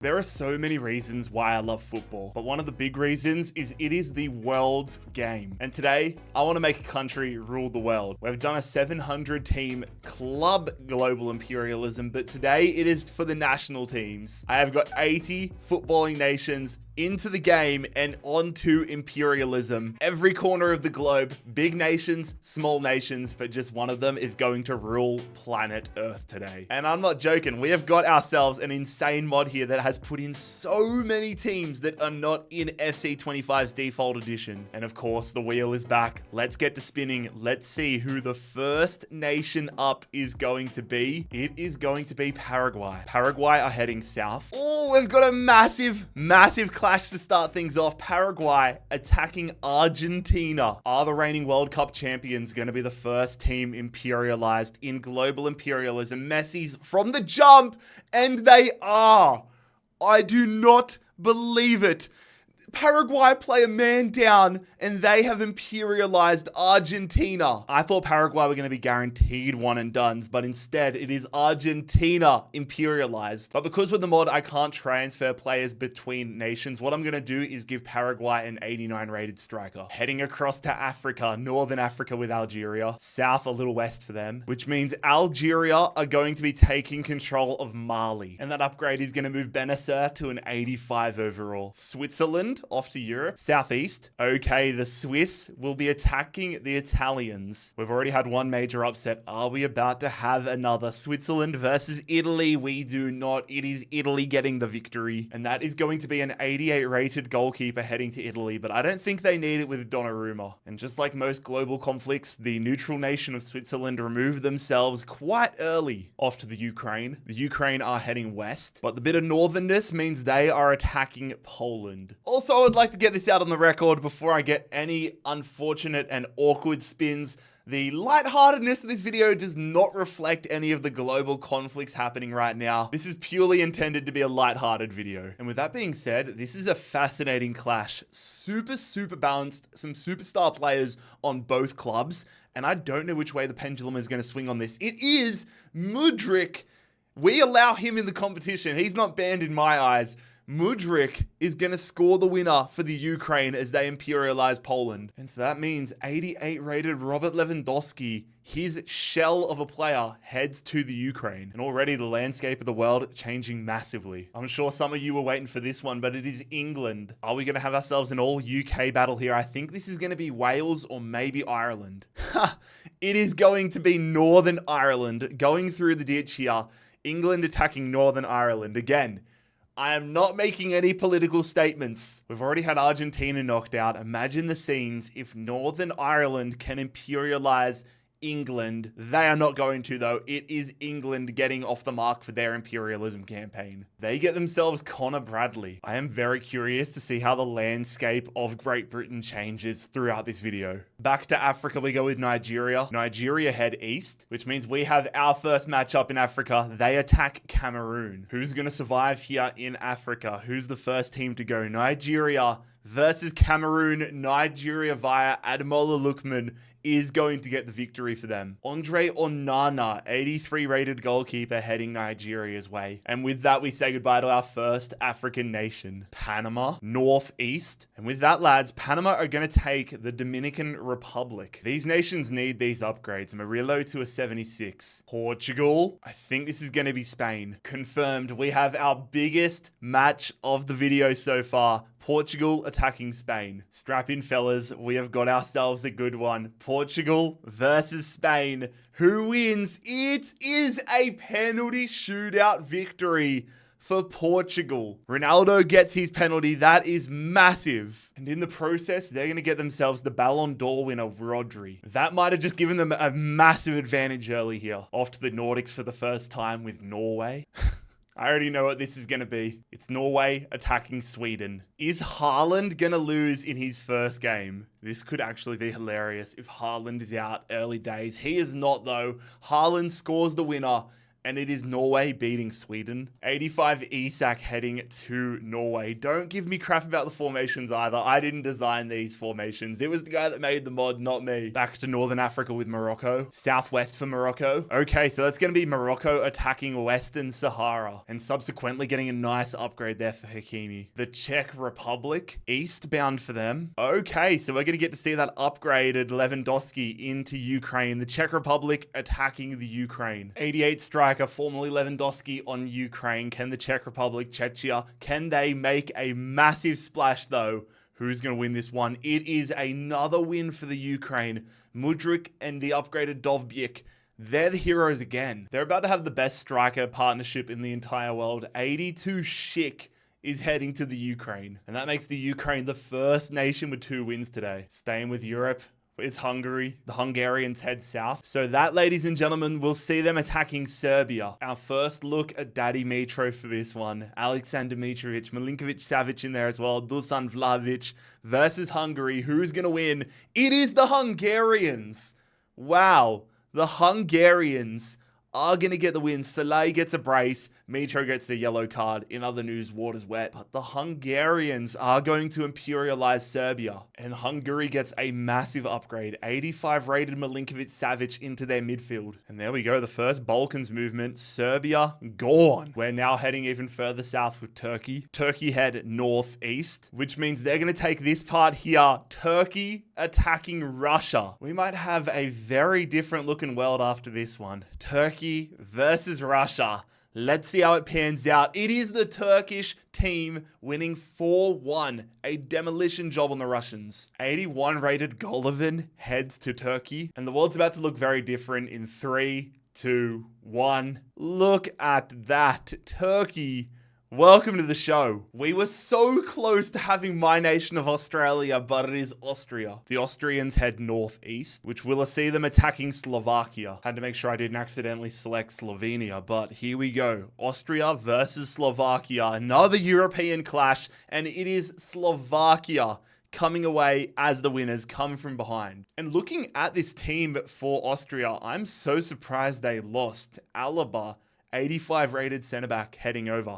There are so many reasons why I love football, but one of the big reasons is it is the world's game. And today, I want to make a country rule the world. We've done a 700 team club global imperialism, but today it is for the national teams. I have got 80 footballing nations into the game and onto imperialism. Every corner of the globe, big nations, small nations, but just one of them is going to rule planet Earth today. And I'm not joking, we have got ourselves an insane mod here that has put in so many teams that are not in FC25's default edition. And of course, the wheel is back. Let's get to spinning. Let's see who the first nation up is going to be. It is going to be Paraguay. Paraguay are heading south. Oh, we've got a massive clash to start things off. Paraguay attacking Argentina. Are the reigning World Cup champions going to be the first team imperialized in global imperialism? Messi's from the jump, and they are. I do not believe it. Paraguay play a man down and they have imperialized Argentina. I thought Paraguay were going to be guaranteed one and dones, but instead it is Argentina imperialized. But because with the mod, I can't transfer players between nations. What I'm going to do is give Paraguay an 89 rated striker. Heading across to Africa, Northern Africa with Algeria, south a little west for them, which means Algeria are going to be taking control of Mali. And that upgrade is going to move Benacer to an 85 overall. Switzerland off to Europe. Southeast. Okay, the Swiss will be attacking the Italians. We've already had one major upset. Are we about to have another? Switzerland versus Italy? We do not. It is Italy getting the victory. And that is going to be an 88 rated goalkeeper heading to Italy, but I don't think they need it with Donnarumma. And just like most global conflicts, the neutral nation of Switzerland removed themselves quite early off to the Ukraine. The Ukraine are heading west, but the bit of northernness means they are attacking Poland. Also, I would like to get this out on the record before I get any unfortunate and awkward spins. The lightheartedness of this video does not reflect any of the global conflicts happening right now. This is purely intended to be a lighthearted video. And with that being said, this is a fascinating clash. Super balanced, some superstar players on both clubs. And I don't know which way the pendulum is going to swing on this. It is Mudryk. We allow him in the competition. He's not banned in my eyes. Mudryk is going to score the winner for the Ukraine as they imperialize Poland. And so that means 88 rated Robert Lewandowski, his shell of a player, heads to the Ukraine. And already the landscape of the world changing massively. I'm sure some of you were waiting for this one, but it is England. Are we going to have ourselves an all UK battle here? I think this is going to be Wales or maybe Ireland. It is going to be Northern Ireland going through the ditch here. England attacking Northern Ireland again. I am not making any political statements. We've already had Argentina knocked out. Imagine the scenes if Northern Ireland can imperialize England. They are not going to, though. It is England getting off the mark for their imperialism campaign. They get themselves Connor Bradley. I am very curious to see how the landscape of Great Britain changes throughout this video. Back to Africa, we go with Nigeria. Nigeria head east, which means we have our first matchup in Africa. They attack Cameroon. Who's going to survive here in Africa? Who's the first team to go? Nigeria versus Cameroon. Nigeria via Ademola Lookman is going to get the victory for them. Andre Onana, 83 rated goalkeeper, heading Nigeria's way. And with that, we say goodbye to our first African nation, Panama, northeast. And with that, lads, Panama are going to take the Dominican Republic. These nations need these upgrades. Murillo to a 76. Portugal, I think this is going to be Spain. Confirmed, we have our biggest match of the video so far. Portugal attacking Spain. Strap in, fellas. We have got ourselves a good one. Portugal versus Spain. Who wins? It is a penalty shootout victory for Portugal. Ronaldo gets his penalty. That is massive. And in the process, they're going to get themselves the Ballon d'Or winner, Rodri. That might have just given them a massive advantage early here. Off to the Nordics for the first time with Norway. I already know what this is going to be. It's Norway attacking Sweden. Is Haaland going to lose in his first game? This could actually be hilarious if Haaland is out early days. He is not, though. Haaland scores the winner and it is Norway beating Sweden. 85 Isak heading to Norway. Don't give me crap about the formations either. I didn't design these formations. It was the guy that made the mod, not me. Back to Northern Africa with Morocco. Southwest for Morocco. Okay, so that's going to be Morocco attacking Western Sahara and subsequently getting a nice upgrade there for Hakimi. The Czech Republic, eastbound for them. Okay, so we're going to get to see that upgraded Lewandowski into Ukraine. The Czech Republic attacking the Ukraine. 88 striker, formerly Lewandowski on Ukraine. Can the Czech Republic, Czechia, can they make a massive splash though? Who's going to win this one? It is another win for the Ukraine. Mudryk and the upgraded Dovbyk. They're the heroes again. They're about to have the best striker partnership in the entire world. 82 Schick is heading to the Ukraine. And that makes the Ukraine the first nation with 2 wins today. Staying with Europe, it's Hungary. The Hungarians head south. So that, ladies and gentlemen, we'll see them attacking Serbia. Our first look at Daddy Mitro for this one. Aleksandar Mitrovic, Milinkovic-Savic in there as well. Dusan Vlahovic versus Hungary. Who's going to win? It is the Hungarians. Wow. The Hungarians are going to get the win. Salai gets a brace. Mitro gets the yellow card. In other news, water's wet. But the Hungarians are going to imperialize Serbia. And Hungary gets a massive upgrade. 85 rated Milinkovic-Savic into their midfield. And there we go. The first Balkans movement. Serbia gone. We're now heading even further south with Turkey. Turkey head northeast, which means they're going to take this part here. Turkey attacking Russia. We might have a very different looking world after this one. Turkey versus Russia. Let's see how it pans out. It is the Turkish team winning 4-1. A demolition job on the Russians. 81 rated Golovin heads to Turkey. And the world's about to look very different in 3, 2, 1. Look at that. Turkey. Welcome to the show. We were so close to having my nation of Australia, but it is Austria. The Austrians head northeast, which will see them attacking Slovakia. Had to make sure I didn't accidentally select Slovenia, but here we go. Austria versus Slovakia. Another European clash, and it is Slovakia coming away as the winners, come from behind. And looking at this team for Austria, I'm so surprised they lost. Alaba, 85 rated centre back, heading over.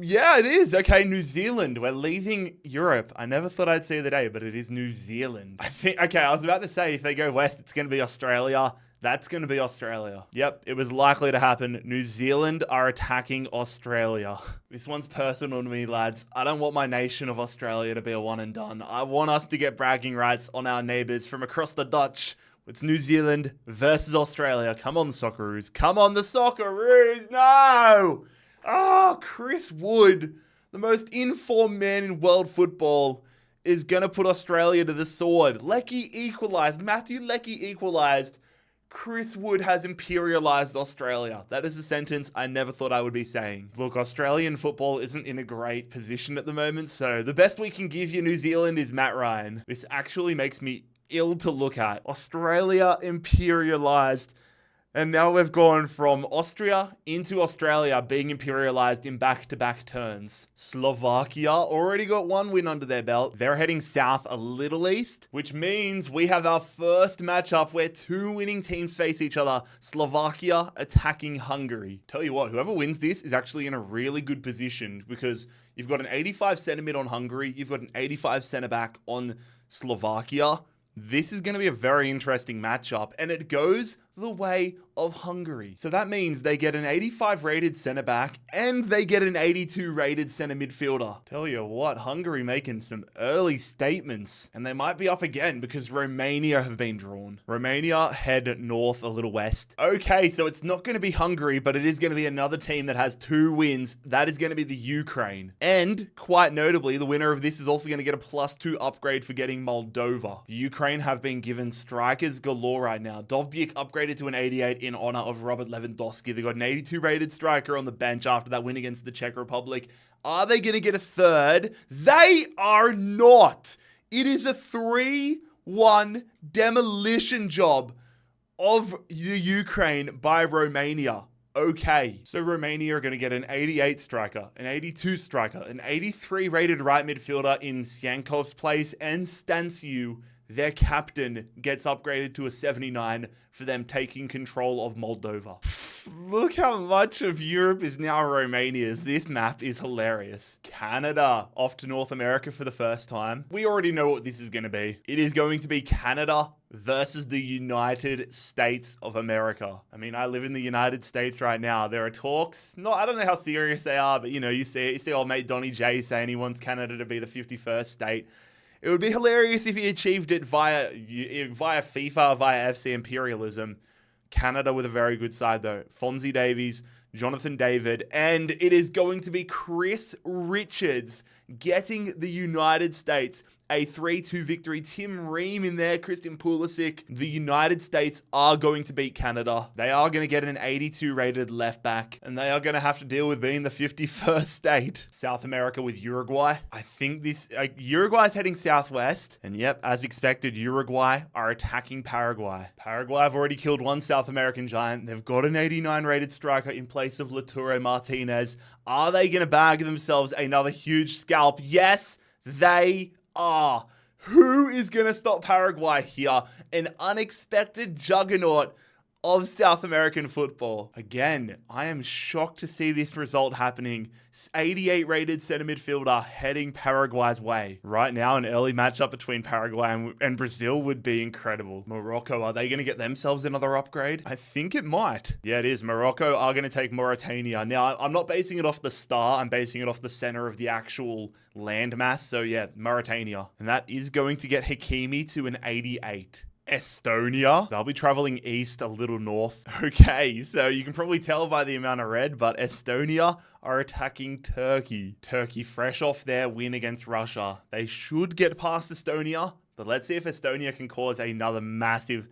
Yeah, it is. Okay, New Zealand. We're leaving Europe. I never thought I'd see the day, but it is New Zealand. I was about to say, if they go west, it's going to be Australia. That's going to be Australia. Yep, it was likely to happen. New Zealand are attacking Australia. This one's personal to me, lads. I don't want my nation of Australia to be a one and done. I want us to get bragging rights on our neighbours from across the Dutch. It's New Zealand versus Australia. Come on, the Socceroos. Come on, the Socceroos. No! Oh, Chris Wood, the most informed man in world football, is going to put Australia to the sword. Leckie equalised. Matthew Leckie equalised. Chris Wood has imperialised Australia. That is a sentence I never thought I would be saying. Look, Australian football isn't in a great position at the moment, so the best we can give you, New Zealand, is Matt Ryan. This actually makes me ill to look at. Australia imperialised. And now we've gone from Austria into Australia being imperialized in back-to-back turns. Slovakia already got 1 win under their belt. They're heading south a little east, which means we have our first matchup where 2 winning teams face each other. Slovakia attacking Hungary. Tell you what, whoever wins this is actually in a really good position because you've got an 85 centre mid on Hungary. You've got an 85 centre back on Slovakia. This is going to be a very interesting matchup, and it goes the way of Hungary. So that means they get an 85 rated centre back and they get an 82 rated centre midfielder. Tell you what, Hungary making some early statements, and they might be up again because Romania have been drawn. Romania head north a little west. Okay, so it's not going to be Hungary, but it is going to be another team that has 2 wins. That is going to be the Ukraine. And quite notably, the winner of this is also going to get a +2 upgrade for getting Moldova. The Ukraine have been given strikers galore right now. Dovbyk upgraded to an 88 in honor of Robert Lewandowski. They got an 82 rated striker on the bench after that win against the Czech Republic. Are they going to get a third? They are not. It is a 3-1 demolition job of the Ukraine by Romania. Okay, so Romania are going to get an 88 striker, an 82 striker, an 83 rated right midfielder in Siankov's place, and Stansiu, their captain, gets upgraded to a 79 for them taking control of Moldova. Look how much of Europe is now Romania's. This map is hilarious. Canada off to North America for the first time. We already know what this is going to be. It is going to be Canada versus the United States of America. I mean, I live in the United States right now. There are talks. I don't know how serious they are, but you see it. You see old mate Donny J saying he wants Canada to be the 51st state. It would be hilarious if he achieved it via FIFA, via FC Imperialism. Canada with a very good side though. Fonzie Davies, Jonathan David, and it is going to be Chris Richards getting the United States a 3-2 victory. Tim Ream in there, Christian Pulisic. The United States are going to beat Canada. They are going to get an 82 rated left back, and they are going to have to deal with being the 51st state. South America with Uruguay. I think Uruguay's heading southwest, and yep, as expected, Uruguay are attacking Paraguay. Paraguay have already killed one South American giant. They've got an 89 rated striker in place of Lautaro Martinez. Are they going to bag themselves another huge scalp? Yes, they are. Who is going to stop Paraguay here? An unexpected juggernaut of South American football. Again, I am shocked to see this result happening. 88 rated center midfielder heading Paraguay's way. Right now, an early matchup between Paraguay and Brazil would be incredible. Morocco, are they going to get themselves another upgrade? I think it might. Yeah, it is. Morocco are going to take Mauritania. Now, I'm not basing it off the star. I'm basing it off the center of the actual landmass. So yeah, Mauritania. And that is going to get Hakimi to an 88. Estonia. They'll be traveling east a little north. Okay, so you can probably tell by the amount of red, but Estonia are attacking Turkey. Turkey fresh off their win against Russia. They should get past Estonia, but let's see if Estonia can cause another massive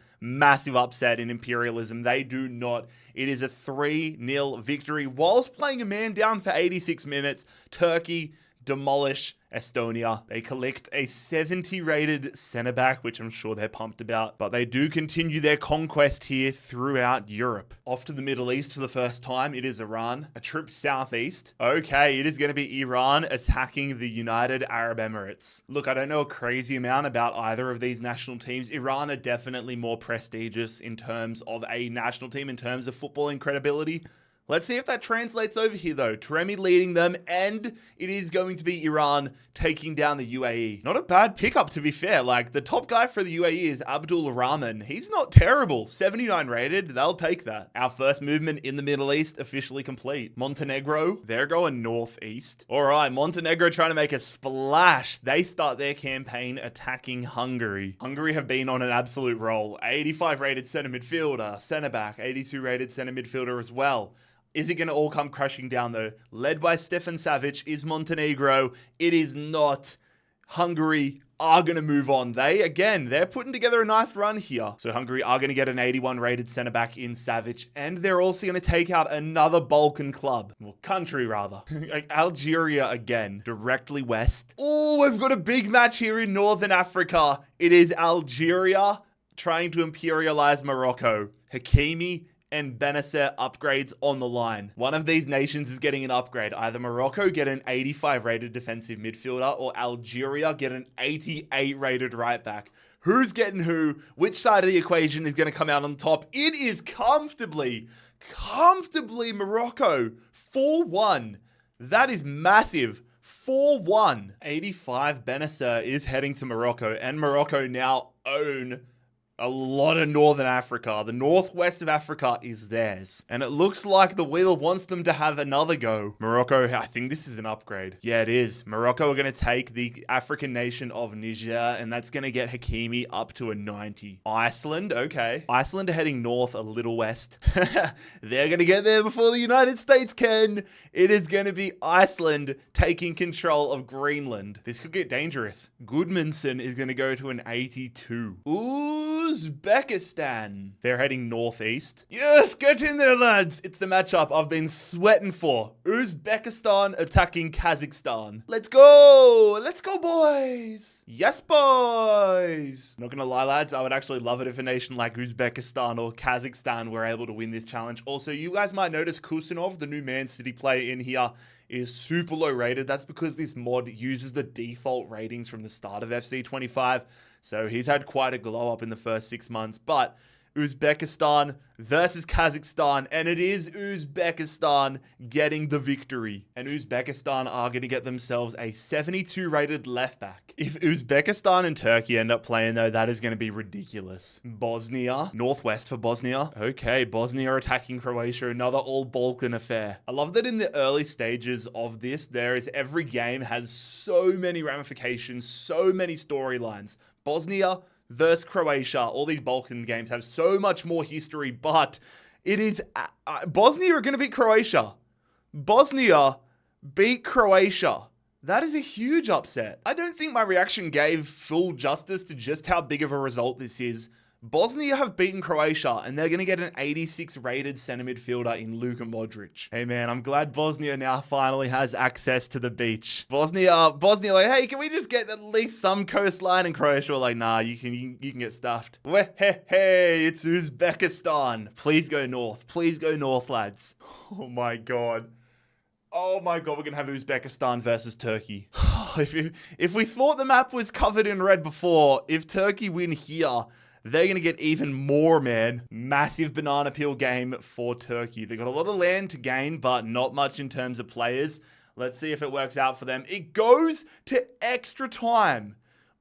upset in Imperialism. They do not. It is a 3-0 victory whilst playing a man down for 86 minutes. Turkey demolish Estonia. They collect a 70 rated centre back, which I'm sure they're pumped about, but they do continue their conquest here throughout Europe. Off to the Middle East for the first time, it is Iran. A trip southeast. Okay, it is going to be Iran attacking the United Arab Emirates. Look, I don't know a crazy amount about either of these national teams. Iran are definitely more prestigious in terms of a national team, in terms of footballing credibility. Let's see if that translates over here, though. Taremi leading them, and it is going to be Iran taking down the UAE. Not a bad pickup, to be fair. Like, the top guy for the UAE is Abdul Rahman. He's not terrible. 79 rated. They'll take that. Our first movement in the Middle East officially complete. Montenegro, they're going northeast. All right, Montenegro trying to make a splash. They start their campaign attacking Hungary. Hungary have been on an absolute roll. 85 rated center midfielder, center back, 82 rated center midfielder as well. Is it going to all come crashing down, though? Led by Stefan Savic is Montenegro. It is not. Hungary are going to move on. They're putting together a nice run here. So Hungary are going to get an 81 rated centre back in Savic, and they're also going to take out another Balkan club. Well, country rather. Like Algeria again, directly west. Oh, we've got a big match here in Northern Africa. It is Algeria trying to imperialize Morocco. Hakimi and Benacer upgrades on the line. One of these nations is getting an upgrade. Either Morocco get an 85 rated defensive midfielder, or Algeria get an 88 rated right back. Who's getting who? Which side of the equation is going to come out on top? It is comfortably Morocco. 4-1. That is massive. 4-1. 85 Benacer is heading to Morocco, and Morocco now own a lot of Northern Africa. The northwest of Africa is theirs. And it looks like the wheel wants them to have another go. Morocco, I think this is an upgrade. Yeah, it is. Morocco are going to take the African nation of Niger, and that's going to get Hakimi up to a 90. Iceland, okay. Iceland are heading north a little west. They're going to get there before the United States can. It is going to be Iceland taking control of Greenland. This could get dangerous. Gudmundsson is going to go to an 82. Uzbekistan. They're heading northeast. Yes, get in there, lads. It's the matchup I've been sweating for. Uzbekistan attacking Kazakhstan. Let's go. Let's go, boys. Yes, boys. Not gonna lie, lads. I would actually love it if a nation like Uzbekistan or Kazakhstan were able to win this challenge. Also, you guys might notice Kusanov, the new Man City player in here, is super low rated. That's because this mod uses the default ratings from the start of FC 25. So he's had quite a glow up in the first 6 months, but Uzbekistan versus Kazakhstan, and it is Uzbekistan getting the victory. And Uzbekistan are going to get themselves a 72 rated left back. If Uzbekistan and Turkey end up playing though, that is going to be ridiculous. Bosnia, northwest for Bosnia. Okay, Bosnia attacking Croatia, another all Balkan affair. I love that in the early stages of this, every game has so many ramifications, so many storylines. Bosnia versus Croatia. All these Balkan games have so much more history, but it is... Bosnia are going to beat Croatia. Bosnia beat Croatia. That is a huge upset. I don't think my reaction gave full justice to just how big of a result this is. Bosnia have beaten Croatia, and they're going to get an 86 rated center midfielder in Luka Modric. Hey man, I'm glad Bosnia now finally has access to the beach. Bosnia like, hey, can we just get at least some coastline? And Croatia were like, nah, you can get stuffed. Hey, it's Uzbekistan. Please go north. Please go north, lads. Oh my god. Oh my god, we're going to have Uzbekistan versus Turkey. If we thought the map was covered in red before, if Turkey win here, they're going to get even more, man. Massive banana peel game for Turkey. They got a lot of land to gain, but not much in terms of players. Let's see if it works out for them. It goes to extra time.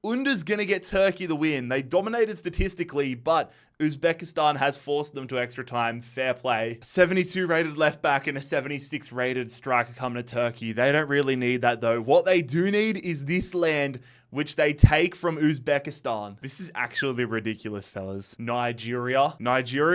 Under's going to get Turkey the win. They dominated statistically, but Uzbekistan has forced them to extra time. Fair play. 72 rated left back and a 76 rated striker coming to Turkey. They don't really need that though. What they do need is this land, which they take from Uzbekistan. This is actually ridiculous, fellas. Nigeria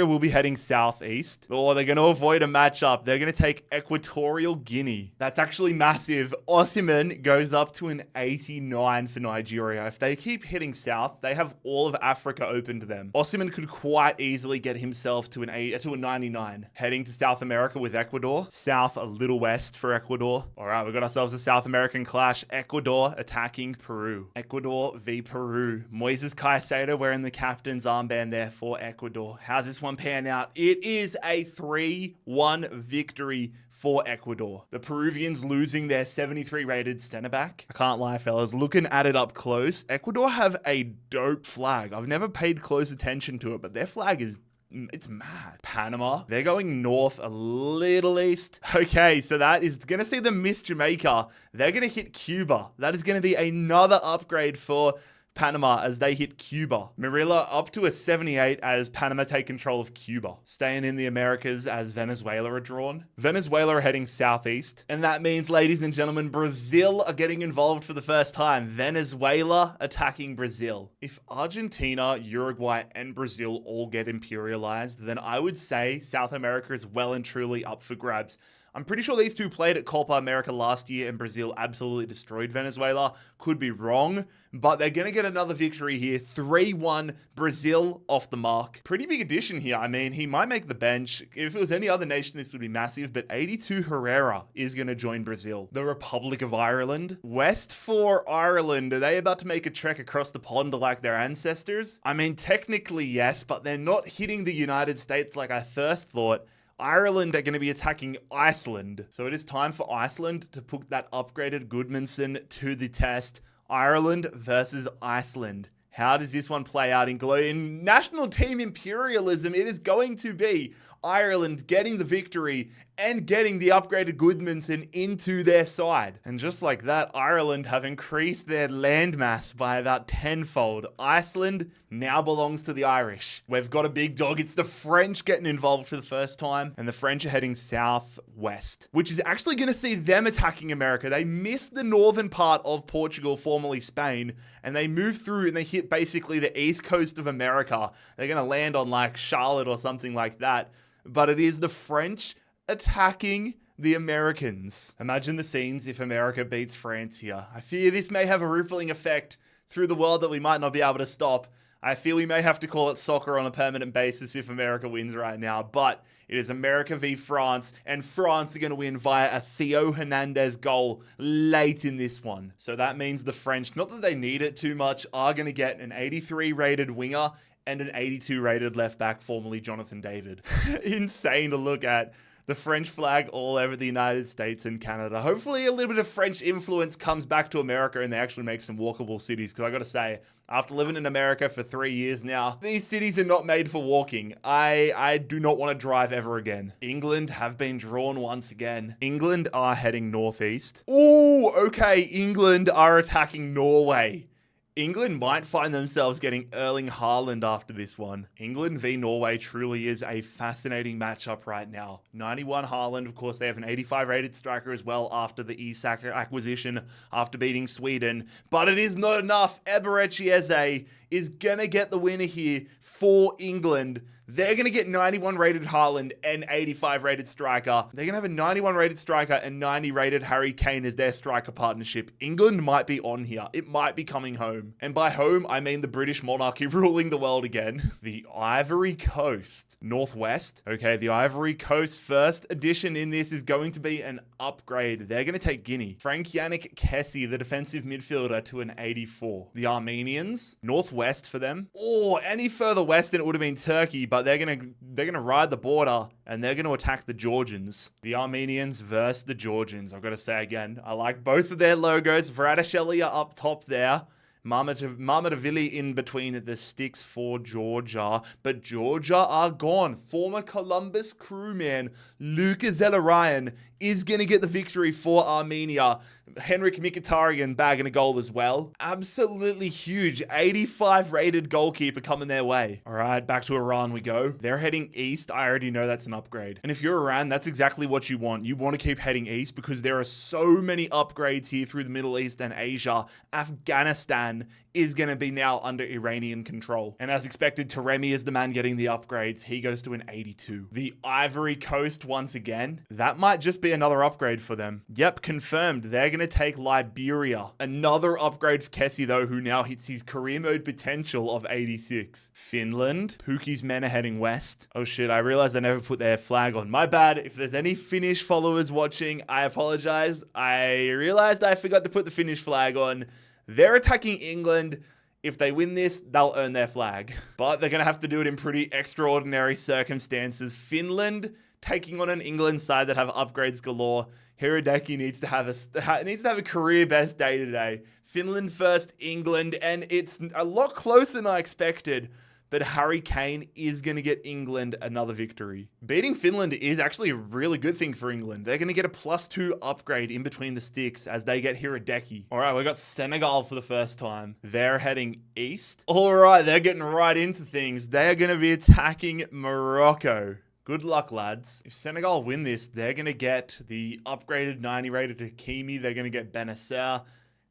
will be heading southeast. Or they're going to avoid a matchup. They're going to take Equatorial Guinea. That's actually massive. Osimhen goes up to an 89 for Nigeria. If they keep hitting south, they have all of Africa open to them. Osimhen could quite easily get himself to a 99. Heading to South America with Ecuador. South, a little west for Ecuador. All right, we got ourselves a South American clash. Ecuador attacking Peru. Ecuador v Peru. Moises Caicedo wearing the captain's armband there for Ecuador. How's this one pan out? It is a 3-1 victory for Ecuador. The Peruvians losing their 73 rated center back. I can't lie, fellas. Looking at it up close, Ecuador have a dope flag. I've never paid close attention to it, but their flag is... it's mad. Panama, they're going north a little east. Okay, so that is going to see them miss Jamaica. They're going to hit Cuba. That is going to be another upgrade for Panama as they hit Cuba. Marilla up to a 78 as Panama take control of Cuba. Staying in the Americas as Venezuela are drawn. Venezuela are heading southeast. And that means, ladies and gentlemen, Brazil are getting involved for the first time. Venezuela attacking Brazil. If Argentina, Uruguay, and Brazil all get imperialized, then I would say South America is well and truly up for grabs. I'm pretty sure these two played at Copa America last year and Brazil absolutely destroyed Venezuela. Could be wrong, but they're going to get another victory here. 3-1 Brazil off the mark. Pretty big addition here. I mean, he might make the bench. If it was any other nation, this would be massive, but 82 Herrera is going to join Brazil. The Republic of Ireland. West for Ireland. Are they about to make a trek across the pond like their ancestors? I mean, technically yes, but they're not hitting the United States like I first thought. Ireland are going to be attacking Iceland. So it is time for Iceland to put that upgraded Goodmanson to the test. Ireland versus Iceland. How does this one play out in national team imperialism? It is going to be Ireland getting the victory and getting the upgraded Goodmanson into their side. And just like that, Ireland have increased their landmass by about tenfold. Iceland now belongs to the Irish. We've got a big dog. It's the French getting involved for the first time, and the French are heading southwest, which is actually going to see them attacking America. They missed the northern part of Portugal, formerly Spain, and they move through and they hit basically the east coast of America. They're going to land on like Charlotte or something like that. But it is the French attacking the Americans. Imagine the scenes if America beats France here. I fear this may have a rippling effect through the world that we might not be able to stop. I feel we may have to call it soccer on a permanent basis if America wins right now, but it is America v France, and France are going to win via a Theo Hernandez goal late in this one. So that means the French, not that they need it too much, are going to get an 83 rated winger and an 82 rated left back, formerly Jonathan David. Insane to look at. the French flag all over the United States and Canada. Hopefully a little bit of French influence comes back to America and they actually make some walkable cities. Because I got to say, after living in America for 3 years now, these cities are not made for walking. I do not want to drive ever again. England have been drawn once again. England are heading northeast. Ooh, okay. England are attacking Norway. England might find themselves getting Erling Haaland after this one. England v Norway truly is a fascinating matchup right now. 91 Haaland, of course, they have an 85 rated striker as well after the Isak acquisition after beating Sweden. But it is not enough. Eberechi Eze is going to get the winner here for England. They're going to get 91 rated Haaland and 85 rated striker. They're going to have a 91 rated striker and 90 rated Harry Kane as their striker partnership. England might be on here. It might be coming home. And by home, I mean the British monarchy ruling the world again. The Ivory Coast. Northwest. Okay, the Ivory Coast first edition in this is going to be an upgrade. They're going to take Guinea. Frank Yannick Kessie, the defensive midfielder, to an 84. The Armenians. Northwest for them. Or any further west and it would have been Turkey, but they're gonna ride the border and they're gonna attack the Georgians. The Armenians versus the Georgians. I've got to say again, I like both of their logos. Vradashelia up top there. Marmatovili in between the sticks for Georgia. But Georgia are gone. Former Columbus crewman Luka Zelarayan is going to get the victory for Armenia. Henrik Mkhitaryan bagging a goal as well. Absolutely huge. 85 rated goalkeeper coming their way. All right, back to Iran we go. They're heading east. I already know that's an upgrade. And if you're Iran, that's exactly what you want. You want to keep heading east because there are so many upgrades here through the Middle East and Asia. Afghanistan is going to be now under Iranian control. And as expected, Taremi is the man getting the upgrades. He goes to an 82. The Ivory Coast once again. That might just be another upgrade for them. Yep, confirmed. They're going to take Liberia. Another upgrade for Kessie, though, who now hits his career mode potential of 86. Finland. Pookie's men are heading west. Oh shit, I realized I never put their flag on. My bad. If there's any Finnish followers watching, I apologize. I realized I forgot to put the Finnish flag on. They're attacking England. If they win this, they'll earn their flag. But they're going to have to do it in pretty extraordinary circumstances. Finland taking on an England side that have upgrades galore. Hirodeki needs to have a career best day today. Finland first, England, and it's a lot closer than I expected. But Harry Kane is going to get England another victory. Beating Finland is actually a really good thing for England. They're going to get a +2 upgrade in between the sticks as they get Hirodeki. All right, we got Senegal for the first time. They're heading east. All right, they're getting right into things. They're going to be attacking Morocco. Good luck, lads. If Senegal win this, they're going to get the upgraded 90 rated Hakimi. They're going to get Benacer.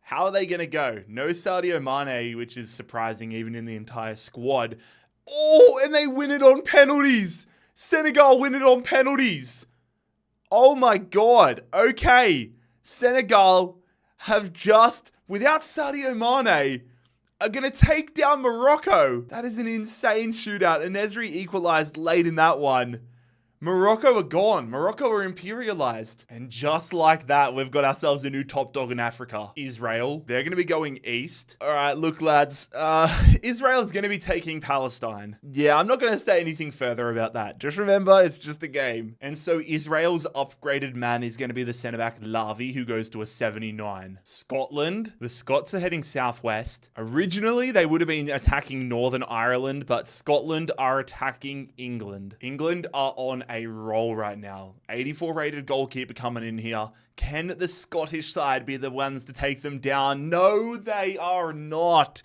How are they going to go? No Sadio Mane, which is surprising even in the entire squad. Oh, and they win it on penalties. Senegal win it on penalties. Oh my God. Okay. Senegal have just, without Sadio Mane, are going to take down Morocco. That is an insane shootout. And Nesri equalized late in that one. Morocco are gone. Morocco are imperialized. And just like that, we've got ourselves a new top dog in Africa. Israel. They're going to be going east. All right, look, lads. Israel's going to be taking Palestine. Yeah, I'm not going to say anything further about that. Just remember, it's just a game. And so Israel's upgraded man is going to be the centre-back Lavi, who goes to a 79. Scotland. The Scots are heading southwest. Originally, they would have been attacking Northern Ireland, but Scotland are attacking England. England are on a roll right now. 84 rated goalkeeper coming in here. Can the Scottish side be the ones to take them down? No, they are not.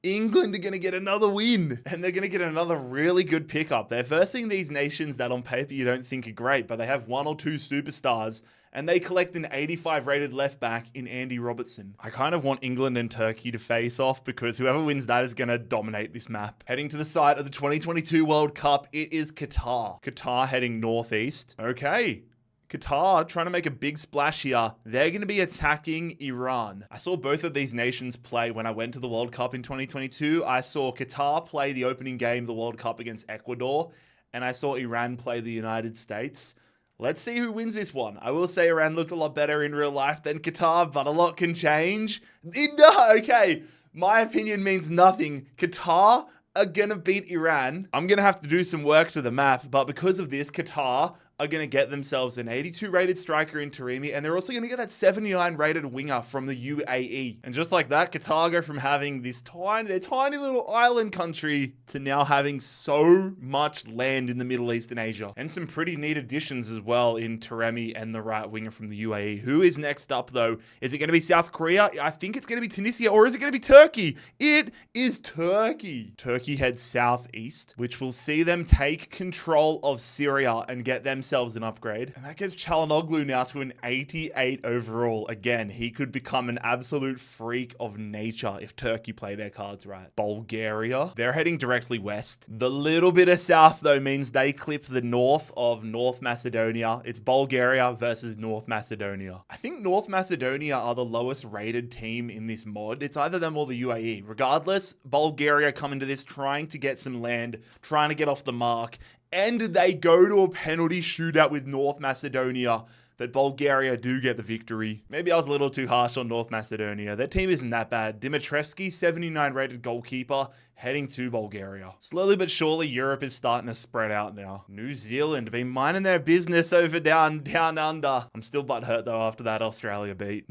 England are going to get another win, and they're going to get another really good pickup. They're versing these nations that on paper you don't think are great, but they have one or two superstars, and they collect an 85 rated left back in Andy Robertson. I kind of want England and Turkey to face off because whoever wins that is going to dominate this map. Heading to the site of the 2022 World Cup, it is Qatar. Qatar heading northeast. Okay. Qatar trying to make a big splash here. They're going to be attacking Iran. I saw both of these nations play when I went to the World Cup in 2022. I saw Qatar play the opening game of the World Cup against Ecuador, and I saw Iran play the United States. Let's see who wins this one. I will say Iran looked a lot better in real life than Qatar, but a lot can change. Okay, my opinion means nothing. Qatar are going to beat Iran. I'm going to have to do some work to the map, but because of this, Qatar are going to get themselves an 82 rated striker in Taremi, and they're also going to get that 79 rated winger from the UAE. And just like that, Qatar go from having this tiny little island country to now having so much land in the Middle East and Asia. And some pretty neat additions as well in Taremi and the right winger from the UAE. Who is next up though? Is it going to be South Korea? I think it's going to be Tunisia, or is it going to be Turkey? It is Turkey. Turkey heads southeast, which will see them take control of Syria and get themselves an upgrade. And that gets Çalhanoğlu now to an 88 overall. Again, he could become an absolute freak of nature if Turkey play their cards right. Bulgaria, they're heading directly west. The little bit of south though means they clip the north of North Macedonia. It's Bulgaria versus North Macedonia. I think North Macedonia are the lowest rated team in this mod. It's either them or the UAE. Regardless, Bulgaria come into this trying to get some land, trying to get off the mark, and they go to a penalty shootout with North Macedonia. But Bulgaria do get the victory. Maybe I was a little too harsh on North Macedonia. Their team isn't that bad. Dimitrievski, 79 rated goalkeeper, heading to Bulgaria. Slowly but surely, Europe is starting to spread out now. New Zealand been minding their business over down under. I'm still butthurt though after that Australia beat.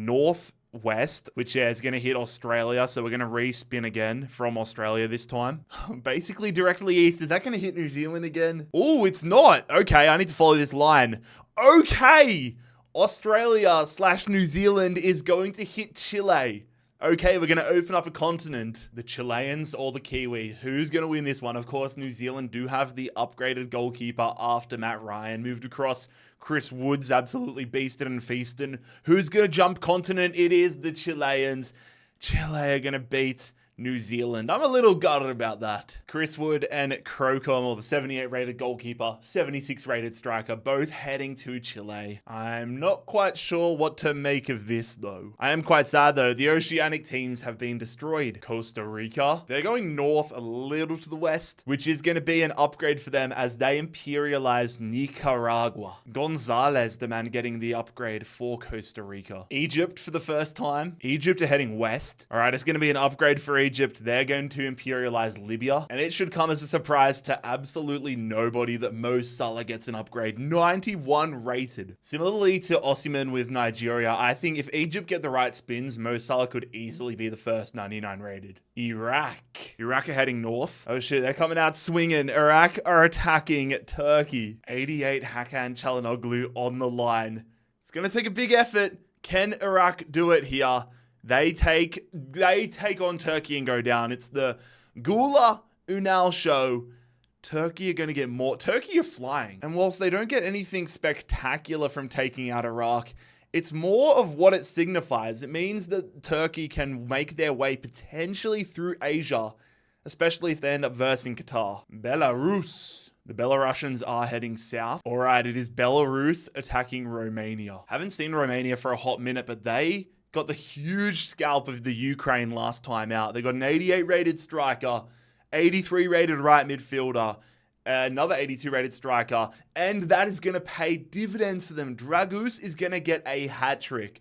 West, which is going to hit Australia, so we're going to respin again from Australia this time. Basically directly east. Is that going to hit New Zealand again? Oh, it's not. Okay, I need to follow this line. Okay, Australia/New Zealand is going to hit Chile. Okay, we're going to open up a continent. The Chileans or the Kiwis? Who's going to win this one? Of course, New Zealand do have the upgraded goalkeeper after Matt Ryan moved across. Chris Woods absolutely beasted and feasting. Who's going to jump continent? It is the Chileans. Chile are going to beat New Zealand. I'm a little gutted about that. Chris Wood and Crocom, or the 78 rated goalkeeper, 76 rated striker, both heading to Chile. I'm not quite sure what to make of this though. I am quite sad though. The Oceanic teams have been destroyed. Costa Rica, they're going north a little to the west, which is going to be an upgrade for them as they imperialize Nicaragua. Gonzalez, the man getting the upgrade for Costa Rica. Egypt for the first time. Egypt are heading west. All right, it's going to be an upgrade for Egypt. They're going to imperialize Libya, and it should come as a surprise to absolutely nobody that Mo Salah gets an upgrade. 91 rated. Similarly to Osimhen with Nigeria, I think if Egypt get the right spins, Mo Salah could easily be the first 99 rated. Iraq are heading north. Oh shit, they're coming out swinging. Iraq are attacking Turkey. 88 Hakan Çalhanoğlu on the line. It's going to take a big effort. Can Iraq do it here? They take on Turkey and go down. It's the Gula Ünal show. Turkey are going to get more. Turkey are flying. And whilst they don't get anything spectacular from taking out Iraq, it's more of what it signifies. It means that Turkey can make their way potentially through Asia, especially if they end up versing Qatar. Belarus. The Belarusians are heading south. All right, it is Belarus attacking Romania. Haven't seen Romania for a hot minute, but they got the huge scalp of the Ukraine last time out. They got an 88 rated striker, 83 rated right midfielder, another 82 rated striker, and that is going to pay dividends for them. Dragus is going to get a hat trick.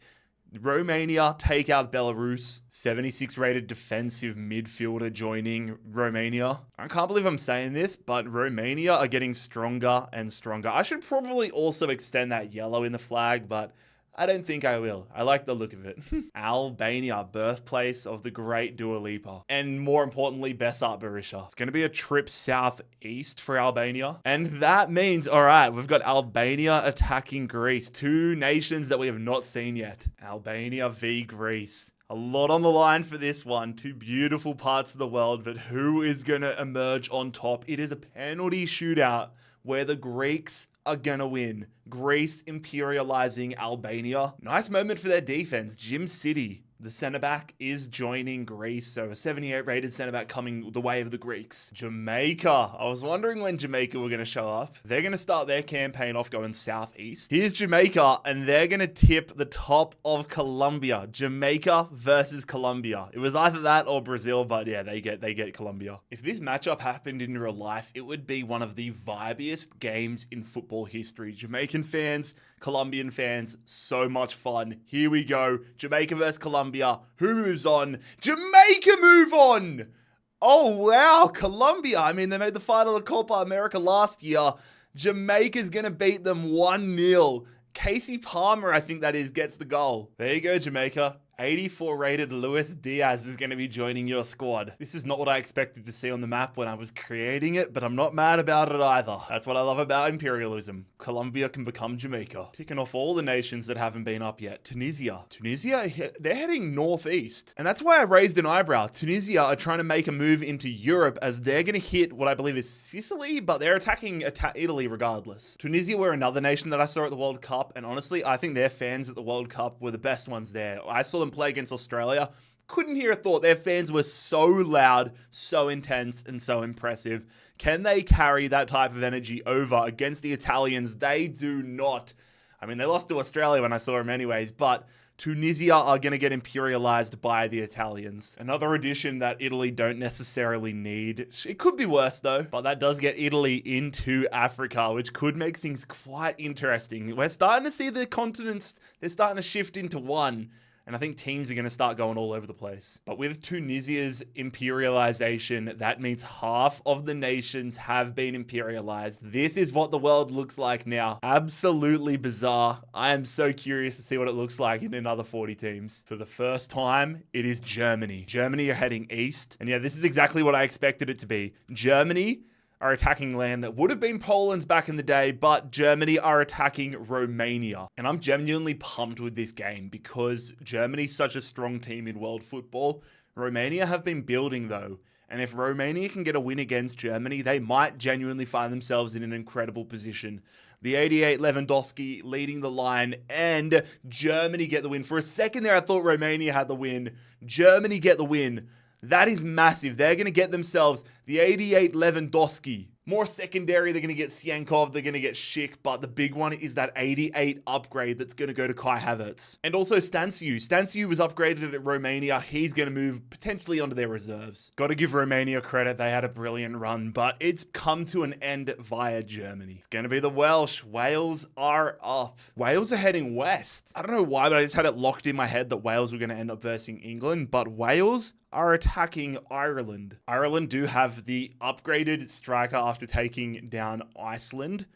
Romania take out Belarus. 76 rated defensive midfielder joining Romania. I can't believe I'm saying this, but Romania are getting stronger and stronger. I should probably also extend that yellow in the flag, but I don't think I will. I like the look of it. Albania, birthplace of the great Dua Lipa. And more importantly, Besart Berisha. It's going to be a trip southeast for Albania. And that means, all right, we've got Albania attacking Greece. Two nations that we have not seen yet. Albania v Greece. A lot on the line for this one. Two beautiful parts of the world, but who is going to emerge on top? It is a penalty shootout where the Greeks are gonna win. Greece imperializing Albania. Nice moment for their defense. Jim City, the centre back, is joining Greece. So a 78 rated centre back coming the way of the Greeks. Jamaica. I was wondering when Jamaica were going to show up. They're going to start their campaign off going southeast. Here's Jamaica, and they're going to tip the top of Colombia. Jamaica versus Colombia. It was either that or Brazil, but yeah, they get Colombia. If this matchup happened in real life, it would be one of the vibiest games in football history. Jamaican fans, Colombian fans, so much fun. Here we go. Jamaica versus Colombia. Who moves on? Jamaica move on! Oh, wow. Colombia. I mean, they made the final of Copa America last year. Jamaica's going to beat them 1-0. Casey Palmer, I think that is, gets the goal. There you go, Jamaica. 84 rated Luis Diaz is going to be joining your squad. This is not what I expected to see on the map when I was creating it, but I'm not mad about it either. That's what I love about imperialism. Colombia can become Jamaica. Ticking off all the nations that haven't been up yet. Tunisia, they're heading northeast. And that's why I raised an eyebrow. Tunisia are trying to make a move into Europe as they're going to hit what I believe is Sicily, but they're attacking Italy regardless. Tunisia were another nation that I saw at the World Cup, and honestly, I think their fans at the World Cup were the best ones there. I saw them play against Australia. Couldn't hear a thought. Their fans were so loud, so intense, and so impressive. Can they carry that type of energy over against the Italians? They do not. I mean, they lost to Australia when I saw them anyways, but Tunisia are going to get imperialized by the Italians. Another addition that Italy don't necessarily need. It could be worse though, but that does get Italy into Africa, which could make things quite interesting. We're starting to see the continents, they're starting to shift into one. And I think teams are going to start going all over the place. But with Tunisia's imperialization, that means half of the nations have been imperialized. This is what the world looks like now. Absolutely bizarre. I am so curious to see what it looks like in another 40 teams. For the first time, it is Germany. Germany are heading east. And yeah, this is exactly what I expected it to be. Germany are attacking land that would have been Poland's back in the day, but Germany are attacking Romania. And I'm genuinely pumped with this game because Germany's such a strong team in world football. Romania have been building though. And if Romania can get a win against Germany, they might genuinely find themselves in an incredible position. The 88 Lewandowski leading the line and Germany get the win. For a second there, I thought Romania had the win. Germany get the win. That is massive. They're going to get themselves the 88 Lewandowski. More secondary, they're going to get Sienkov, they're going to get Schick, but the big one is that 88 upgrade that's going to go to Kai Havertz. And also Stanciu. Stanciu was upgraded at Romania. He's going to move potentially onto their reserves. Got to give Romania credit. They had a brilliant run, but it's come to an end via Germany. It's going to be the Welsh. Wales are up. Wales are heading west. I don't know why, but I just had it locked in my head that Wales were going to end up versing England, but Wales are attacking Ireland. Ireland do have the upgraded striker after taking down Iceland.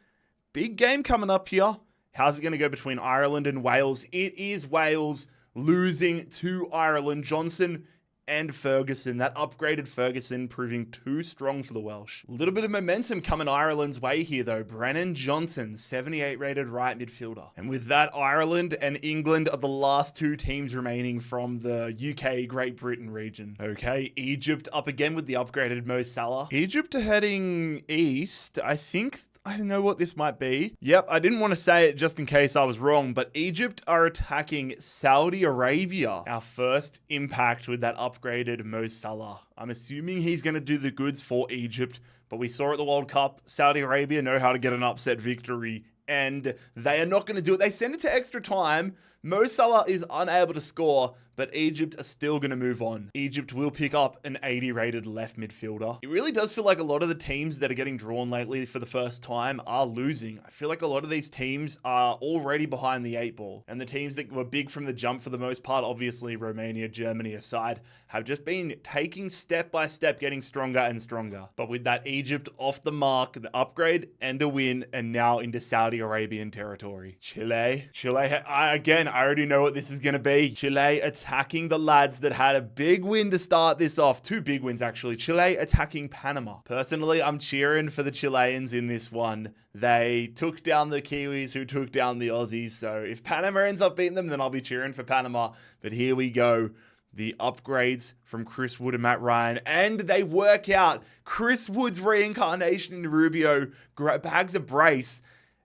Big game coming up here. How's it going to go between Ireland and Wales? It is Wales losing to Ireland. Johnson and Ferguson. That upgraded Ferguson proving too strong for the Welsh. A little bit of momentum coming Ireland's way here though. Brennan Johnson, 78 rated right midfielder. And with that, Ireland and England are the last two teams remaining from the UK Great Britain region. Okay, Egypt up again with the upgraded Mo Salah. Egypt are heading east. I don't know what this might be. Yep, I didn't want to say it just in case I was wrong, but Egypt are attacking Saudi Arabia. Our first impact with that upgraded Mo Salah. I'm assuming he's going to do the goods for Egypt, but we saw at the World Cup, Saudi Arabia know how to get an upset victory, and they are not going to do it. They send it to extra time. Mo Salah is unable to score, but Egypt are still going to move on. Egypt will pick up an 80 rated left midfielder. It really does feel like a lot of the teams that are getting drawn lately for the first time are losing. I feel like a lot of these teams are already behind the 8 ball. And the teams that were big from the jump for the most part, obviously Romania, Germany aside, have just been taking step by step, getting stronger and stronger. But with that Egypt off the mark, the upgrade and a win, and now into Saudi Arabian territory. Chile, I already know what this is going to be. Chile attacking the lads that had a big win to start this off. 2 big wins, actually. Chile attacking Panama. Personally, I'm cheering for the Chileans in this one. They took down the Kiwis who took down the Aussies. So if Panama ends up beating them, then I'll be cheering for Panama. But here we go. The upgrades from Chris Wood and Matt Ryan. And they work out. Chris Wood's reincarnation in Rubio bags a brace.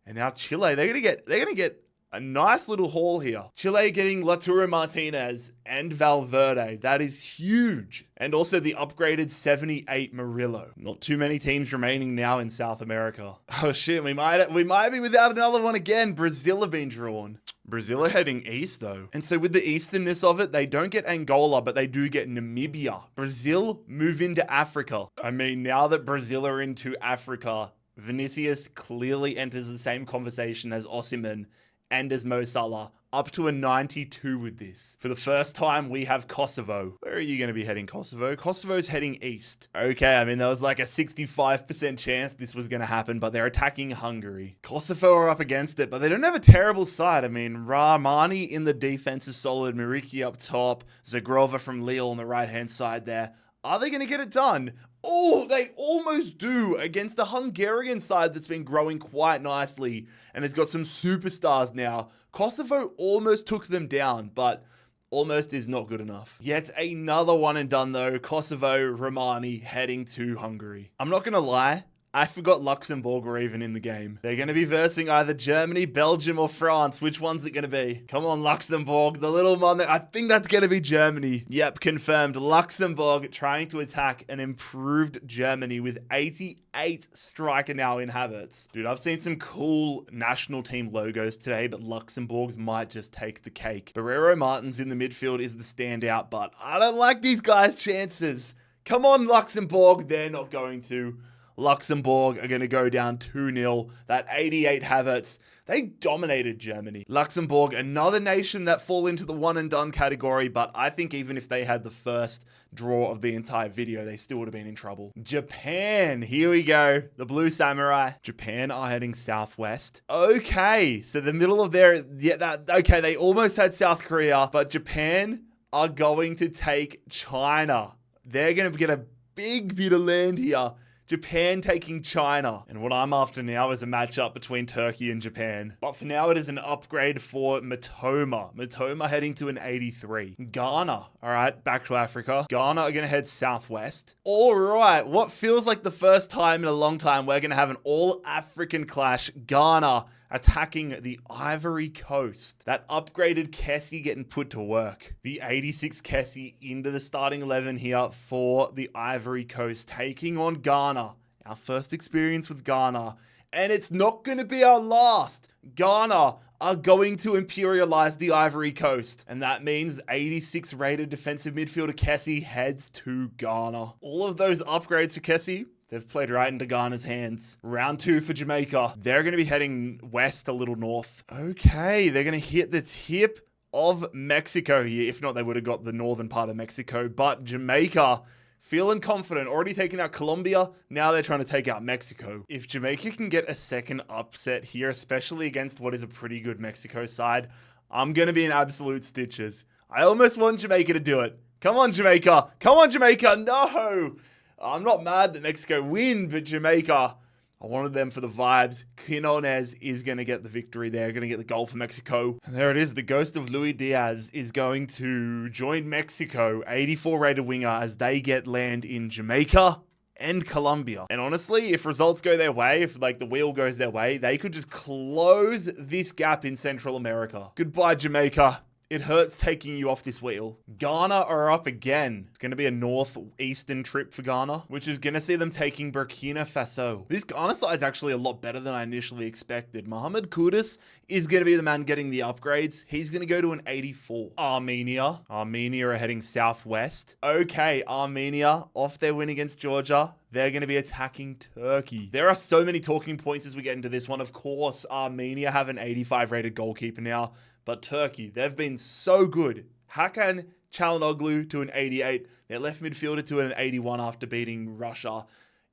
And now Chile, they're gonna get a nice little haul here. Chile getting Lautaro Martinez and Valverde. That is huge. And also the upgraded 78 Murillo. Not too many teams remaining now in South America. Oh shit, we might be without another one again. Brazil have been drawn. Brazil are heading east though. And so with the easternness of it, they don't get Angola, but they do get Namibia. Brazil move into Africa. I mean, now that Brazil are into Africa, Vinicius clearly enters the same conversation as Osimhen and as Mo Salah. Up to a 92 with this. For the first time, we have Kosovo. Where are you going to be heading, Kosovo? Kosovo's heading east. Okay, I mean, there was like a 65% chance this was going to happen, but they're attacking Hungary. Kosovo are up against it, but they don't have a terrible side. I mean, Rahmani in the defense is solid. Miriki up top. Zagrova from Lille on the right-hand side there. Are they going to get it done? Oh, they almost do against a Hungarian side that's been growing quite nicely and has got some superstars now. Kosovo almost took them down, but almost is not good enough. Yet another one and done though. Kosovo, Romani heading to Hungary. I'm not going to lie. I forgot Luxembourg were even in the game. They're going to be versing either Germany, Belgium, or France. Which one's it going to be? Come on, Luxembourg. The little one. I think that's going to be Germany. Yep, confirmed. Luxembourg trying to attack an improved Germany with 88 striker now in Havertz. Dude, I've seen some cool national team logos today, but Luxembourg's might just take the cake. Barrero Martins in the midfield is the standout, but I don't like these guys' chances. Come on, Luxembourg. They're not going to. Luxembourg are going to go down 2-0. That 88 Havertz, they dominated Germany. Luxembourg, another nation that fall into the one and done category, but I think even if they had the first draw of the entire video, they still would have been in trouble. Japan, here we go. The Blue Samurai. Japan are heading southwest. Okay, so the middle of their, okay, they almost had South Korea, but Japan are going to take China. They're going to get a big bit of land here. Japan taking China. And what I'm after now is a matchup between Turkey and Japan. But for now, it is an upgrade for Matoma. Matoma heading to an 83. Ghana. All right, back to Africa. Ghana are going to head southwest. All right, what feels like the first time in a long time, we're going to have an all-African clash. Ghana attacking the Ivory Coast. That upgraded Kessie getting put to work. The 86 Kessie into the starting 11 here for the Ivory Coast, taking on Ghana. Our first experience with Ghana. And it's not going to be our last. Ghana are going to imperialize the Ivory Coast. And that means 86 rated defensive midfielder Kessie heads to Ghana. All of those upgrades to Kessie, they've played right into Ghana's hands. Round 2 for Jamaica. They're going to be heading west, a little north. Okay, they're going to hit the tip of Mexico here. If not, they would have got the northern part of Mexico. But Jamaica, feeling confident, already taking out Colombia. Now they're trying to take out Mexico. If Jamaica can get a second upset here, especially against what is a pretty good Mexico side, I'm going to be in absolute stitches. I almost want Jamaica to do it. Come on, Jamaica. Come on, Jamaica. No. I'm not mad that Mexico win, but Jamaica, I wanted them for the vibes. Quinones is going to get the victory there, going to get the goal for Mexico. And there it is. The ghost of Luis Diaz is going to join Mexico, 84 rated winger, as they get land in Jamaica and Colombia. And honestly, if results go their way, if like the wheel goes their way, they could just close this gap in Central America. Goodbye, Jamaica. It hurts taking you off this wheel. Ghana are up again. It's going to be a northeastern trip for Ghana, which is going to see them taking Burkina Faso. This Ghana side's actually a lot better than I initially expected. Mohamed Kudus is going to be the man getting the upgrades. He's going to go to an 84. Armenia. Armenia are heading southwest. Okay, Armenia off their win against Georgia. They're going to be attacking Turkey. There are so many talking points as we get into this one. Of course, Armenia have an 85 rated goalkeeper now. But Turkey, they've been so good. Hakan Çalhanoğlu to an 88. Their left midfielder to an 81 after beating Russia.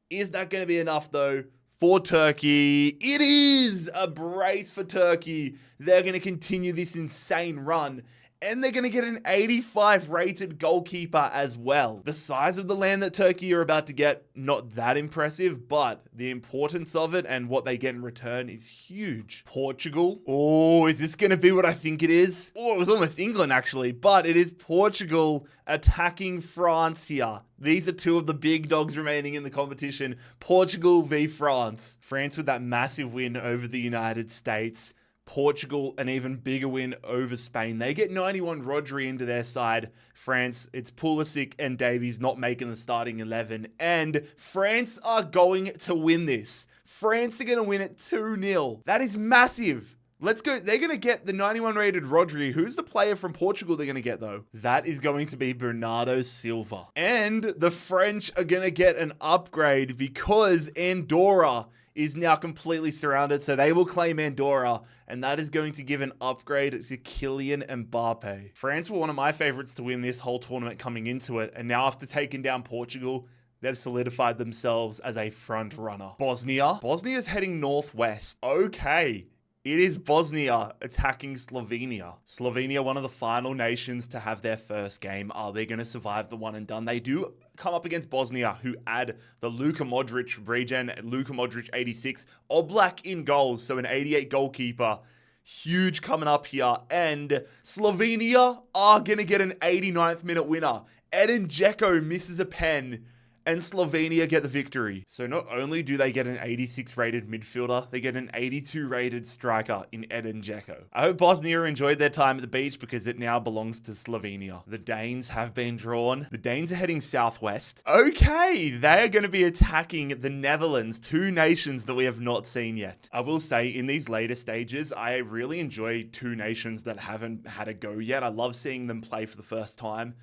Is that going to be enough, though, for Turkey? It is a brace for Turkey. They're going to continue this insane run. And they're going to get an 85 rated goalkeeper as well. The size of the land that Turkey are about to get, not that impressive, but the importance of it and what they get in return is huge. Portugal. Oh, is this going to be what I think it is? Oh, it was almost England actually, but it is Portugal attacking France here. These are two of the big dogs remaining in the competition. Portugal v France. France with that massive win over the United States. Portugal, an even bigger win over Spain. They get 91 Rodri into their side. France, it's Pulisic and Davies not making the starting 11. And France are going to win this. France are going to win it 2-0. That is massive. Let's go. They're going to get the 91 rated Rodri. Who's the player from Portugal they're going to get, though? That is going to be Bernardo Silva. And the French are going to get an upgrade because Andorra is now completely surrounded, so they will claim Andorra, and that is going to give an upgrade to Kylian Mbappe. France were one of my favorites to win this whole tournament coming into it, and now after taking down Portugal, they've solidified themselves as a front runner. Bosnia is heading northwest. Okay. It is Bosnia attacking Slovenia. Slovenia, one of the final nations to have their first game. Are they going to survive the one and done? They do come up against Bosnia, who add the Luka Modric regen, Luka Modric 86, Oblak in goals, so an 88 goalkeeper. Huge coming up here. And Slovenia are going to get an 89th minute winner. Edin Dzeko misses a pen, and Slovenia get the victory. So not only do they get an 86 rated midfielder, they get an 82 rated striker in Edin Dzeko. I hope Bosnia enjoyed their time at the beach because it now belongs to Slovenia. The Danes have been drawn. The Danes are heading southwest. Okay, they are going to be attacking the Netherlands, two nations that we have not seen yet. I will say in these later stages, I really enjoy two nations that haven't had a go yet. I love seeing them play for the first time.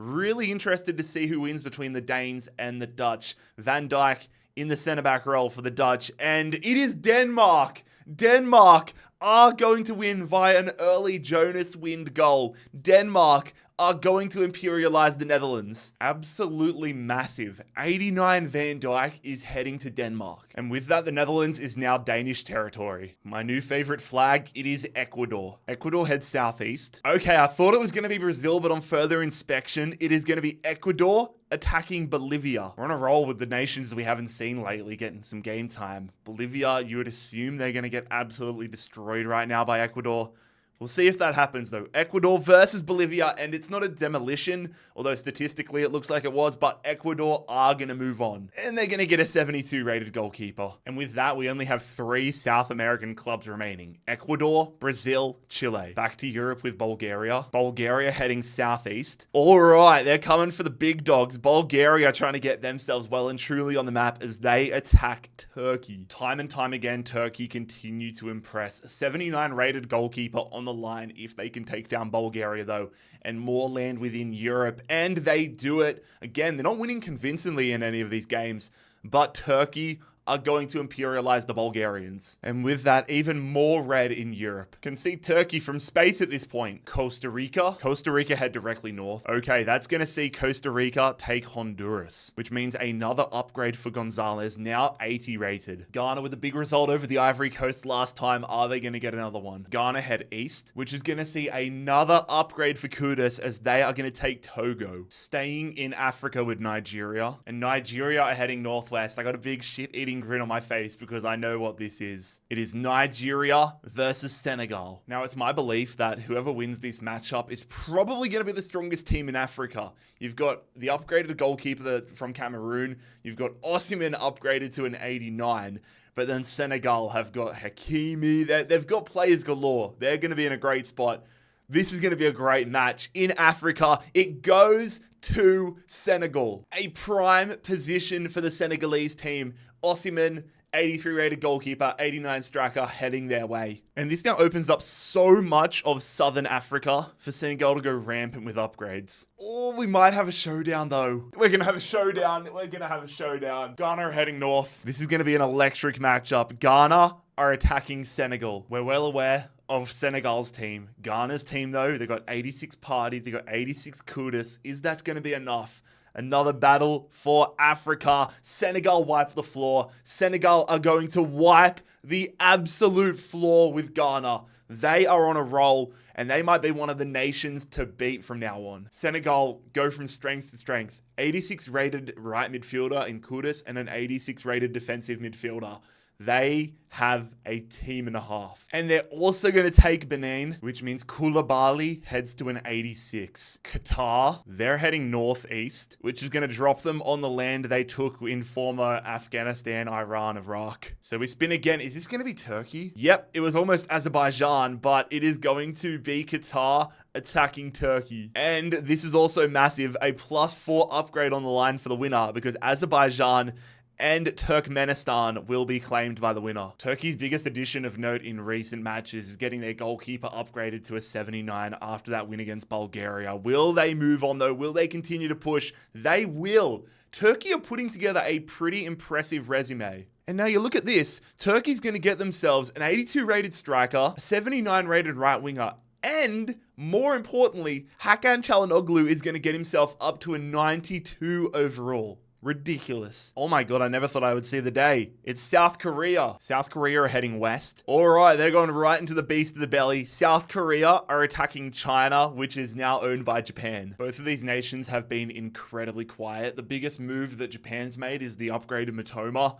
Really interested to see who wins between the Danes and the Dutch. Van Dijk in the centre-back role for the Dutch. And it is Denmark. Denmark are going to win via an early Jonas Wind goal. Denmark are going to imperialize the Netherlands. Absolutely massive. 89 Van Dijk is heading to Denmark. And with that, the Netherlands is now Danish territory. My new favorite flag, it is Ecuador. Ecuador heads southeast. Okay, I thought it was going to be Brazil, but on further inspection, it is going to be Ecuador attacking Bolivia. We're on a roll with the nations that we haven't seen lately getting some game time. Bolivia, you would assume they're going to get absolutely destroyed right now by Ecuador. We'll see if that happens though. Ecuador versus Bolivia, and it's not a demolition, although statistically it looks like it was, but Ecuador are going to move on. And they're going to get a 72 rated goalkeeper. And with that, we only have 3 South American clubs remaining. Ecuador, Brazil, Chile. Back to Europe with Bulgaria. Bulgaria heading southeast. All right, they're coming for the big dogs. Bulgaria trying to get themselves well and truly on the map as they attack Turkey. Time and time again, Turkey continue to impress. A 79 rated goalkeeper on the line if they can take down Bulgaria though, and more land within Europe, and they do it. Again, they're not winning convincingly in any of these games, but Turkey are going to imperialize the Bulgarians. And with that, even more red in Europe. Can see Turkey from space at this point. Costa Rica. Costa Rica head directly north. Okay, that's going to see Costa Rica take Honduras, which means another upgrade for Gonzalez, now 80 rated. Ghana with a big result over the Ivory Coast last time. Are they going to get another one? Ghana head east, which is going to see another upgrade for Kudus as they are going to take Togo. Staying in Africa with Nigeria. And Nigeria are heading northwest. I got a big shit-eating grin on my face because I know what this is. It is Nigeria versus Senegal. Now, it's my belief that whoever wins this matchup is probably going to be the strongest team in Africa. You've got the upgraded goalkeeper from Cameroon. You've got Osimhen upgraded to an 89. But then Senegal have got Hakimi. They've got players galore. They're going to be in a great spot. This is going to be a great match in Africa. It goes to Senegal. A prime position for the Senegalese team. Osimhen, 83 rated goalkeeper, 89 striker, heading their way. And this now opens up so much of Southern Africa for Senegal to go rampant with upgrades. Oh, we might have a showdown though. We're going to have a showdown. Ghana are heading north. This is going to be an electric matchup. Ghana are attacking Senegal. We're well aware of Senegal's team. Ghana's team though, they got 86 Party, they got 86 Kudus. Is that going to be enough? Another battle for Africa. Senegal wipe the floor. Senegal are going to wipe the absolute floor with Ghana. They are on a roll, and they might be one of the nations to beat from now on. Senegal go from strength to strength. 86 rated right midfielder in Kudus and an 86 rated defensive midfielder. They have a team and a half. And they're also going to take Benin, which means Koulibaly heads to an 86. Qatar, they're heading northeast, which is going to drop them on the land they took in former Afghanistan, Iran, Iraq. So we spin again. Is this going to be Turkey? Yep, it was almost Azerbaijan, but it is going to be Qatar attacking Turkey. And this is also massive, a +4 upgrade on the line for the winner because Azerbaijan and Turkmenistan will be claimed by the winner. Turkey's biggest addition of note in recent matches is getting their goalkeeper upgraded to a 79 after that win against Bulgaria. Will they move on though? Will they continue to push? They will. Turkey are putting together a pretty impressive resume. And now you look at this, Turkey's going to get themselves an 82 rated striker, a 79 rated right winger, and more importantly, Hakan Çalhanoğlu is going to get himself up to a 92 overall. Ridiculous. Oh my god, I never thought I would see the day. It's South Korea. South Korea are heading west. Alright, they're going right into the beast of the belly. South Korea are attacking China, which is now owned by Japan. Both of these nations have been incredibly quiet. The biggest move that Japan's made is the upgrade of Matoma.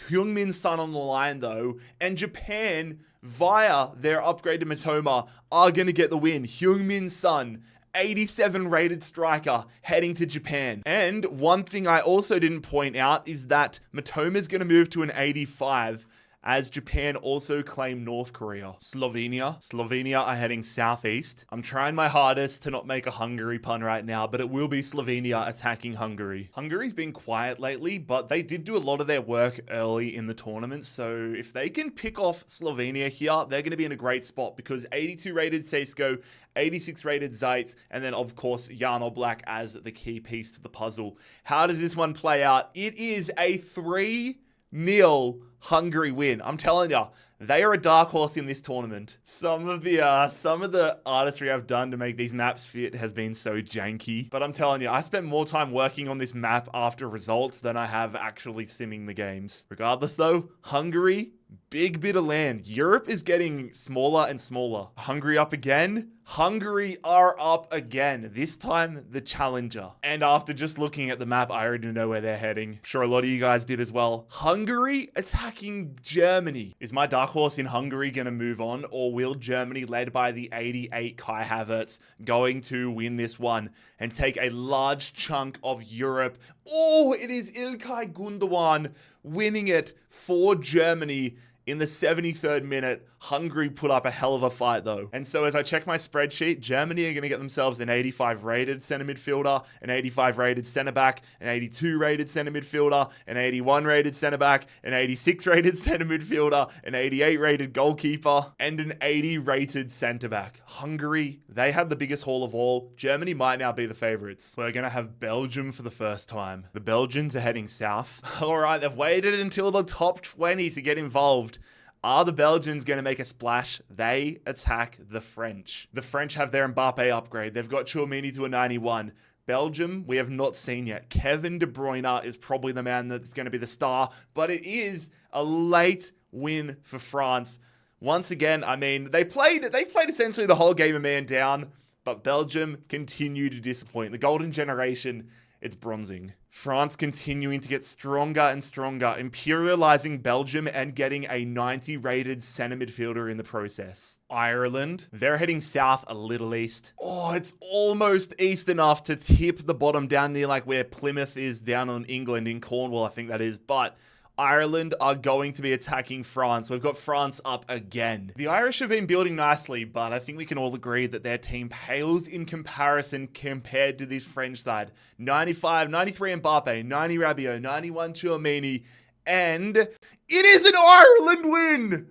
Heung-min's son on the line though, and Japan, via their upgrade to Matoma, are going to get the win. Heung-min's son, 87 rated striker, heading to Japan. And one thing I also didn't point out is that Matoma's going to move to an 85, as Japan also claim North Korea. Slovenia are heading southeast. I'm trying my hardest to not make a Hungary pun right now, but it will be Slovenia attacking Hungary. Hungary's been quiet lately, but they did do a lot of their work early in the tournament, so if they can pick off Slovenia here, they're going to be in a great spot because 82 rated Sesko, 86 rated Zaitz, and then of course Jan Oblak as the key piece to the puzzle. How does this one play out? It is a 3-0 Hungary win. I'm telling you, they are a dark horse in this tournament. Some of the artistry I've done to make these maps fit has been so janky, but I'm telling you, I spent more time working on this map after results than I have actually simming the games. Regardless though, Hungary, big bit of land. Europe is getting smaller and smaller. Hungary up again. Hungary are up again. This time, the challenger. And after just looking at the map, I already know where they're heading. I'm sure a lot of you guys did as well. Hungary attacking Germany. Is my dark horse in Hungary going to move on, or will Germany, led by the 88 Kai Havertz, going to win this one and take a large chunk of Europe? Oh, it is İlkay Gundogan winning it for Germany. In the 73rd minute, Hungary put up a hell of a fight though. And so as I check my spreadsheet, Germany are going to get themselves an 85 rated center midfielder, an 85 rated center back, an 82 rated center midfielder, an 81 rated center back, an 86 rated center midfielder, an 88 rated goalkeeper, and an 80 rated center back. Hungary, they had the biggest haul of all. Germany might now be the favorites. We're going to have Belgium for the first time. The Belgians are heading south. All right, they've waited until the top 20 to get involved. Are the Belgians going to make a splash? They attack the French. The French have their Mbappe upgrade. They've got Tchouaméni to a 91. Belgium, we have not seen yet. Kevin De Bruyne is probably the man that's going to be the star, but it is a late win for France. Once again, I mean, they played essentially the whole game a man down, but Belgium continue to disappoint. The golden generation, it's bronzing. France continuing to get stronger and stronger, imperializing Belgium and getting a 90 rated center midfielder in the process. Ireland, they're heading south a little east. Oh, it's almost east enough to tip the bottom down near like where Plymouth is down on England in Cornwall, I think that is. But Ireland are going to be attacking France. We've got France up again. The Irish have been building nicely, but I think we can all agree that their team pales in comparison compared to this French side. 95, 93 Mbappe, 90 Rabiot, 91 Tchouaméni, and it is an Ireland win!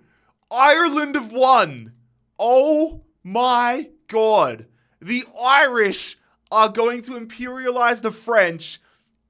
Ireland have won! Oh my god. The Irish are going to imperialize the French.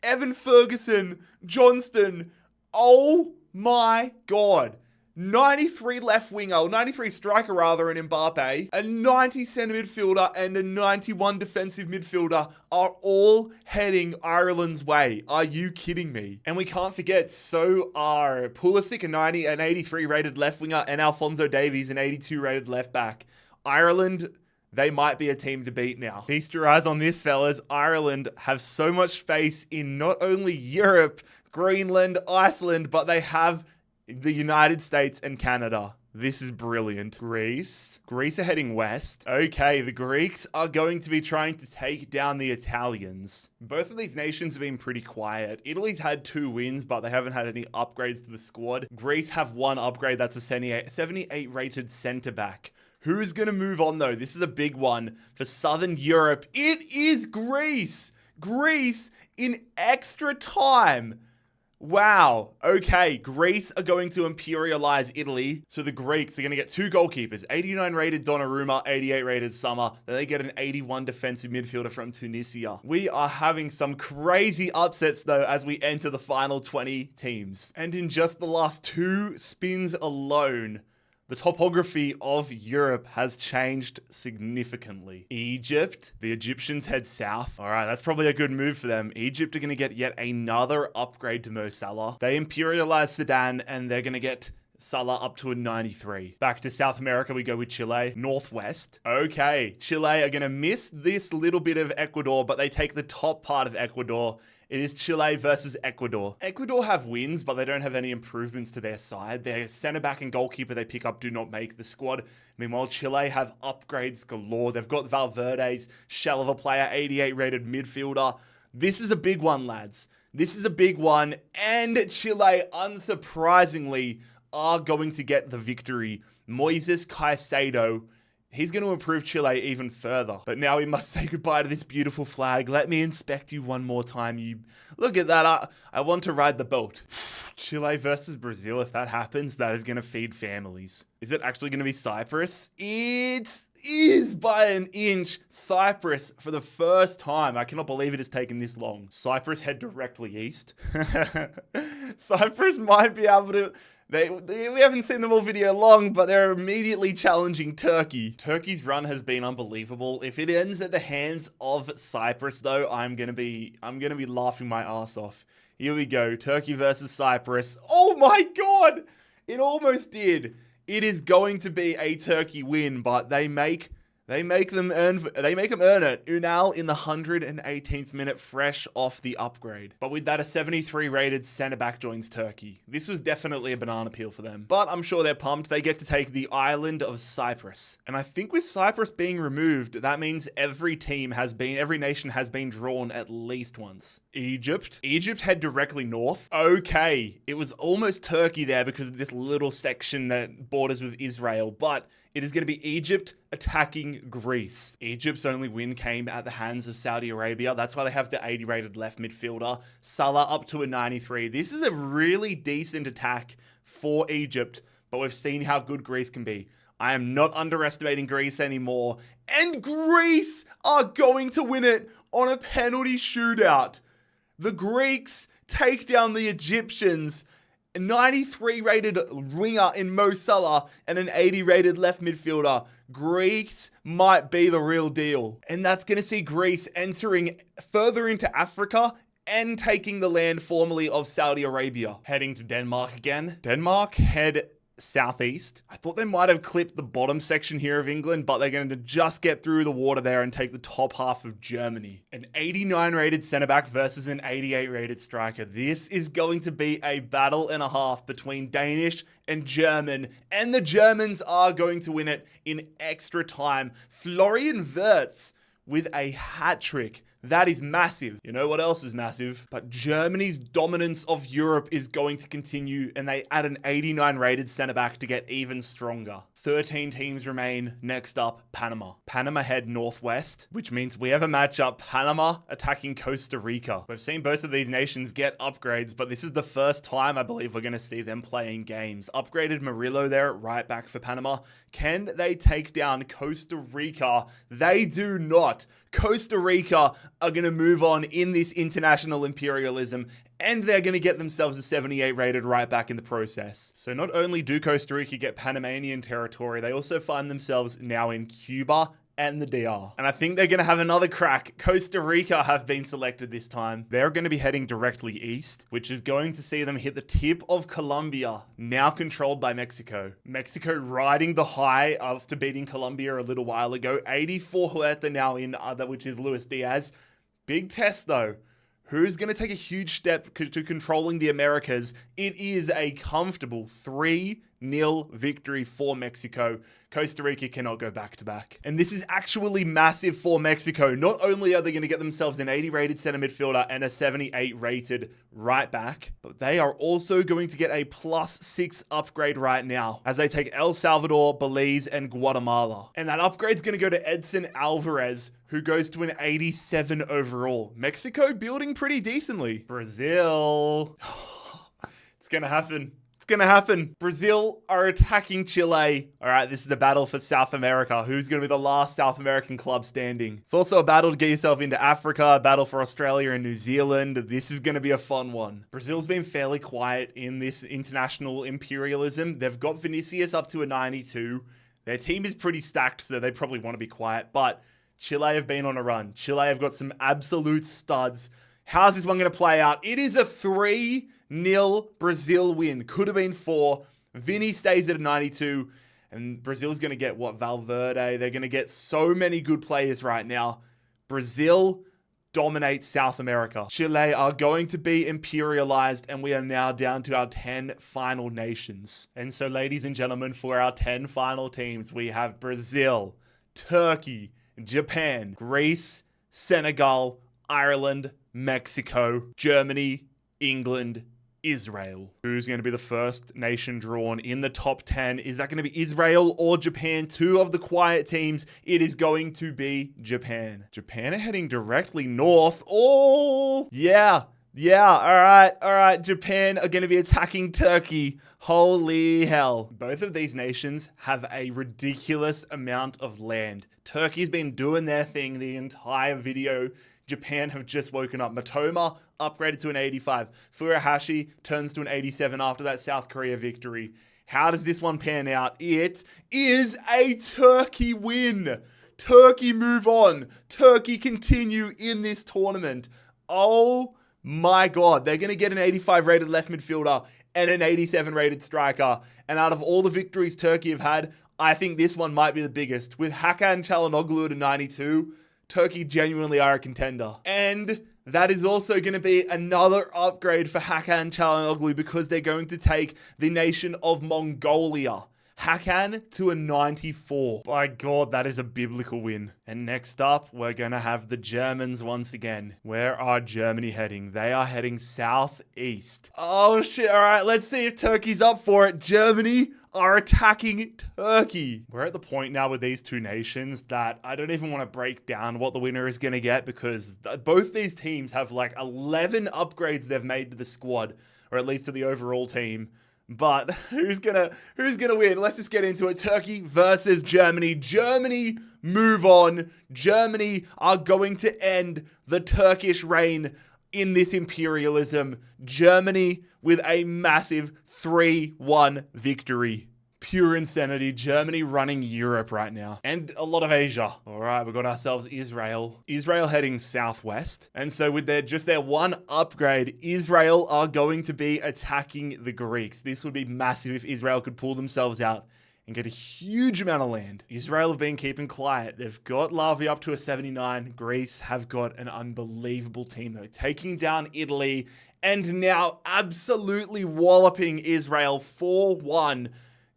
Evan Ferguson, Johnston, oh my god. 93 left winger, or 93 striker rather, in Mbappe, a 90 centre midfielder and a 91 defensive midfielder are all heading Ireland's way. Are you kidding me? And we can't forget, so are Pulisic, an 83 rated left winger, and Alphonso Davies, an 82 rated left back. Ireland, they might be a team to beat now. Feast your eyes on this, fellas. Ireland have so much space in not only Europe, Greenland, Iceland, but they have the United States and Canada. This is brilliant. Greece are heading west. Okay, the Greeks are going to be trying to take down the Italians. Both of these nations have been pretty quiet. Italy's had 2 wins, but they haven't had any upgrades to the squad. Greece have 1 upgrade. That's a 78 rated center back. Who's going to move on though? This is a big one for Southern Europe. It is Greece. Greece in extra time Wow. Okay. Greece are going to imperialize Italy. So the Greeks are going to get 2 goalkeepers, 89 rated Donnarumma, 88 rated Summer. Then they get an 81 defensive midfielder from Tunisia. We are having some crazy upsets though as we enter the final 20 teams. And in just the last 2 spins alone, the topography of Europe has changed significantly. Egypt, the Egyptians head south. All right, that's probably a good move for them. Egypt are going to get yet another upgrade to Mo Salah. They imperialize Sudan and they're going to get Salah up to a 93. Back to South America, we go with Chile. Northwest. Okay, Chile are going to miss this little bit of Ecuador, but they take the top part of Ecuador. It is Chile versus Ecuador. Ecuador have wins, but they don't have any improvements to their side. Their center back and goalkeeper they pick up do not make the squad. Meanwhile, Chile have upgrades galore. They've got Valverde's shell of a player, 88 rated midfielder. This is a big one, lads. This is a big one. And Chile, unsurprisingly, are going to get the victory. Moises Caicedo, he's going to improve Chile even further. But now we must say goodbye to this beautiful flag. Let me inspect you one more time. You look at that. I want to ride the boat. Chile versus Brazil. If that happens, that is going to feed families. Is it actually going to be Cyprus? It is by an inch. Cyprus for the first time. I cannot believe it has taken this long. Cyprus head directly east. Cyprus might be able to... We haven't seen them all video long, but they're immediately challenging Turkey. Turkey's run has been unbelievable. If it ends at the hands of Cyprus, though, I'm gonna be laughing my ass off. Here we go, Turkey versus Cyprus. Oh my god, it almost did. It is going to be a Turkey win, but they make them earn it. Unal in the 118th minute, fresh off the upgrade. But with that, a 73 rated centre back joins Turkey. This was definitely a banana peel for them. But I'm sure they're pumped. They get to take the island of Cyprus. And I think with Cyprus being removed, that means every nation has been drawn at least once. Egypt head directly north. Okay, it was almost Turkey there because of this little section that borders with Israel, but it is going to be Egypt attacking Greece. Egypt's only win came at the hands of Saudi Arabia. That's why they have the 80 rated left midfielder. Salah up to a 93. This is a really decent attack for Egypt, but we've seen how good Greece can be. I am not underestimating Greece anymore. And Greece are going to win it on a penalty shootout. The Greeks take down the Egyptians. A 93 rated winger in Mo Salah and an 80 rated left midfielder. Greece might be the real deal. And that's going to see Greece entering further into Africa and taking the land formerly of Saudi Arabia. Heading to Denmark again. Denmark head southeast. I thought they might have clipped the bottom section here of England, but they're going to just get through the water there and take the top half of Germany. An 89 rated centre back versus an 88 rated striker. This is going to be a battle and a half between Danish and German, and the Germans are going to win it in extra time. Florian Wirtz with a hat trick. That is massive. You know what else is massive? But Germany's dominance of Europe is going to continue, and they add an 89 rated centre back to get even stronger. 13 teams remain. Next up, Panama. Panama head northwest, which means we have a matchup. Panama attacking Costa Rica. We've seen both of these nations get upgrades, but this is the first time I believe we're going to see them playing games. Upgraded Murillo there at right back for Panama. Can they take down Costa Rica? They do not. Costa Rica are going to move on in this international imperialism, and they're going to get themselves a 78 rated right back in the process. So not only do Costa Rica get Panamanian territory, they also find themselves now in Cuba and the DR. And I think they're going to have another crack. Costa Rica have been selected this time. They're going to be heading directly east, which is going to see them hit the tip of Colombia, now controlled by Mexico. Mexico riding the high after beating Colombia a little while ago. 84 Huerta now in other, which is Luis Diaz. Big test though. Who's going to take a huge step to controlling the Americas? It is a comfortable 3-0 victory for Mexico. Costa Rica cannot go back-to-back. And this is actually massive for Mexico. Not only are they going to get themselves an 80 rated center midfielder and a 78 rated right back, but they are also going to get a +6 upgrade right now as they take El Salvador, Belize, and Guatemala. And that upgrade's going to go to Edson Alvarez, who goes to an 87 overall. Mexico building pretty decently. Brazil. It's going to happen. It's going to happen. Brazil are attacking Chile. All right, this is a battle for South America. Who's going to be the last South American club standing? It's also a battle to get yourself into Africa, a battle for Australia and New Zealand. This is going to be a fun one. Brazil's been fairly quiet in this international imperialism. They've got Vinicius up to a 92. Their team is pretty stacked, so they probably want to be quiet. But Chile have been on a run. Chile have got some absolute studs. How's this one going to play out? It is a 3-0 Brazil win. Could have been 4. Vini stays at a 92. And Brazil's going to get, what, Valverde? They're going to get so many good players right now. Brazil dominates South America. Chile are going to be imperialized, and we are now down to our 10 final nations. And so, ladies and gentlemen, for our 10 final teams, we have Brazil, Turkey, Japan, Greece, Senegal, Ireland, Mexico, Germany, England, Israel. Who's going to be the first nation drawn in the top 10? Is that going to be Israel or Japan? Two of the quiet teams. It is going to be Japan. Japan are heading directly north. Oh, yeah. All right. Japan are going to be attacking Turkey. Holy hell. Both of these nations have a ridiculous amount of land. Turkey's been doing their thing the entire video. Japan have just woken up. Matoma upgraded to an 85. Furuhashi turns to an 87 after that South Korea victory. How does this one pan out? It is a Turkey win. Turkey move on. Turkey continue in this tournament. Oh my God. They're going to get an 85 rated left midfielder and an 87 rated striker. And out of all the victories Turkey have had, I think this one might be the biggest. With Hakan Çalhanoğlu at a 92, Turkey genuinely are a contender. And that is also going to be another upgrade for Hakan Çalhanoğlu because they're going to take the nation of Mongolia. Hakan to a 94. By God, that is a biblical win. And next up, we're going to have the Germans once again. Where are Germany heading? They are heading southeast. Oh shit, all right, let's see if Turkey's up for it. Germany are attacking Turkey. We're at the point now with these two nations that I don't even want to break down what the winner is going to get because both these teams have like 11 upgrades they've made to the squad, or at least to the overall team. But who's gonna win? Let's just get into it. Turkey versus Germany. Germany move on. Germany are going to end the Turkish reign in this imperialism. Germany with a massive 3-1 victory. Pure insanity. Germany running Europe right now. And a lot of Asia. All right, we've got ourselves Israel. Israel heading southwest. And so with their one upgrade, Israel are going to be attacking the Greeks. This would be massive if Israel could pull themselves out and get a huge amount of land. Israel have been keeping quiet. They've got Lavi up to a 79. Greece have got an unbelievable team though, taking down Italy and now absolutely walloping Israel 4-1.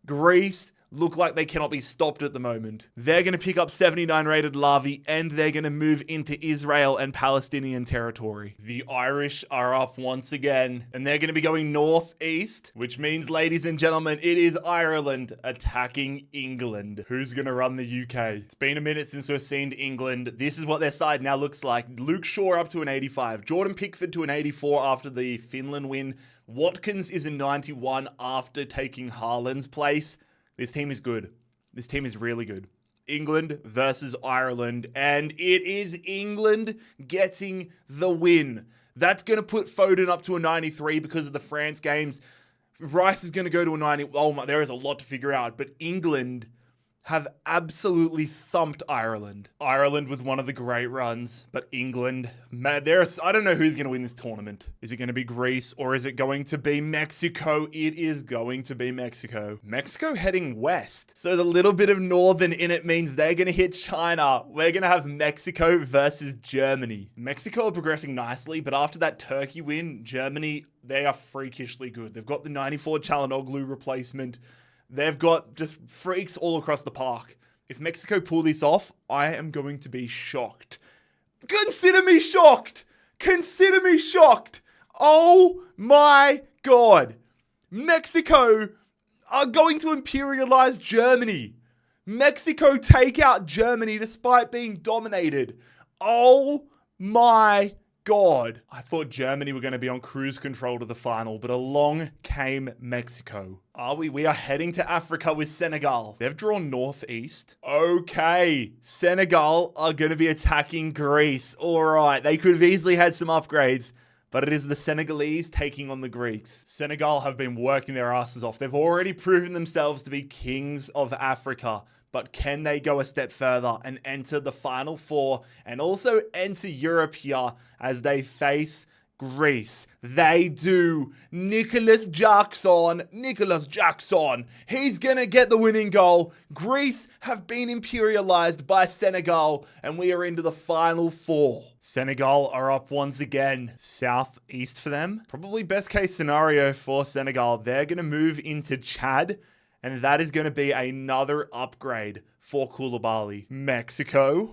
Greece look like they cannot be stopped at the moment. They're going to pick up 79 rated Lavi and they're going to move into Israel and Palestinian territory. The Irish are up once again and they're going to be going northeast, which means, ladies and gentlemen, it is Ireland attacking England. Who's going to run the UK? It's been a minute since we've seen England. This is what their side now looks like. Luke Shaw up to an 85. Jordan Pickford to an 84 after the Finland win. Watkins is a 91 after taking Haaland's place. This team is good. This team is really good. England versus Ireland, and it is England getting the win. That's going to put Foden up to a 93 because of the France games. Rice is going to go to a 90. Oh my, there is a lot to figure out, but England have absolutely thumped Ireland. Ireland with one of the great runs, but England, man, I don't know who's going to win this tournament. Is it going to be Greece or is it going to be Mexico? It is going to be Mexico. Mexico heading west. So the little bit of northern in it means they're going to hit China. We're going to have Mexico versus Germany. Mexico are progressing nicely, but after that Turkey win, Germany, they are freakishly good. They've got the 94 Çalhanoğlu replacement. They've got just freaks all across the park. If Mexico pull this off, I am going to be shocked. Consider me shocked! Consider me shocked! Oh my God! Mexico are going to imperialize Germany. Mexico take out Germany despite being dominated. Oh my God. I thought Germany were going to be on cruise control to the final, but along came Mexico. Are we? We are heading to Africa with Senegal. They've drawn northeast. Okay. Senegal are going to be attacking Greece. All right. They could have easily had some upgrades, but it is the Senegalese taking on the Greeks. Senegal have been working their asses off. They've already proven themselves to be kings of Africa. But can they go a step further and enter the Final Four and also enter Europe here as they face Greece? They do. Nicholas Jackson. He's going to get the winning goal. Greece have been imperialized by Senegal and we are into the Final Four. Senegal are up once again. Southeast for them. Probably best case scenario for Senegal. They're going to move into Chad. And that is going to be another upgrade for Koulibaly.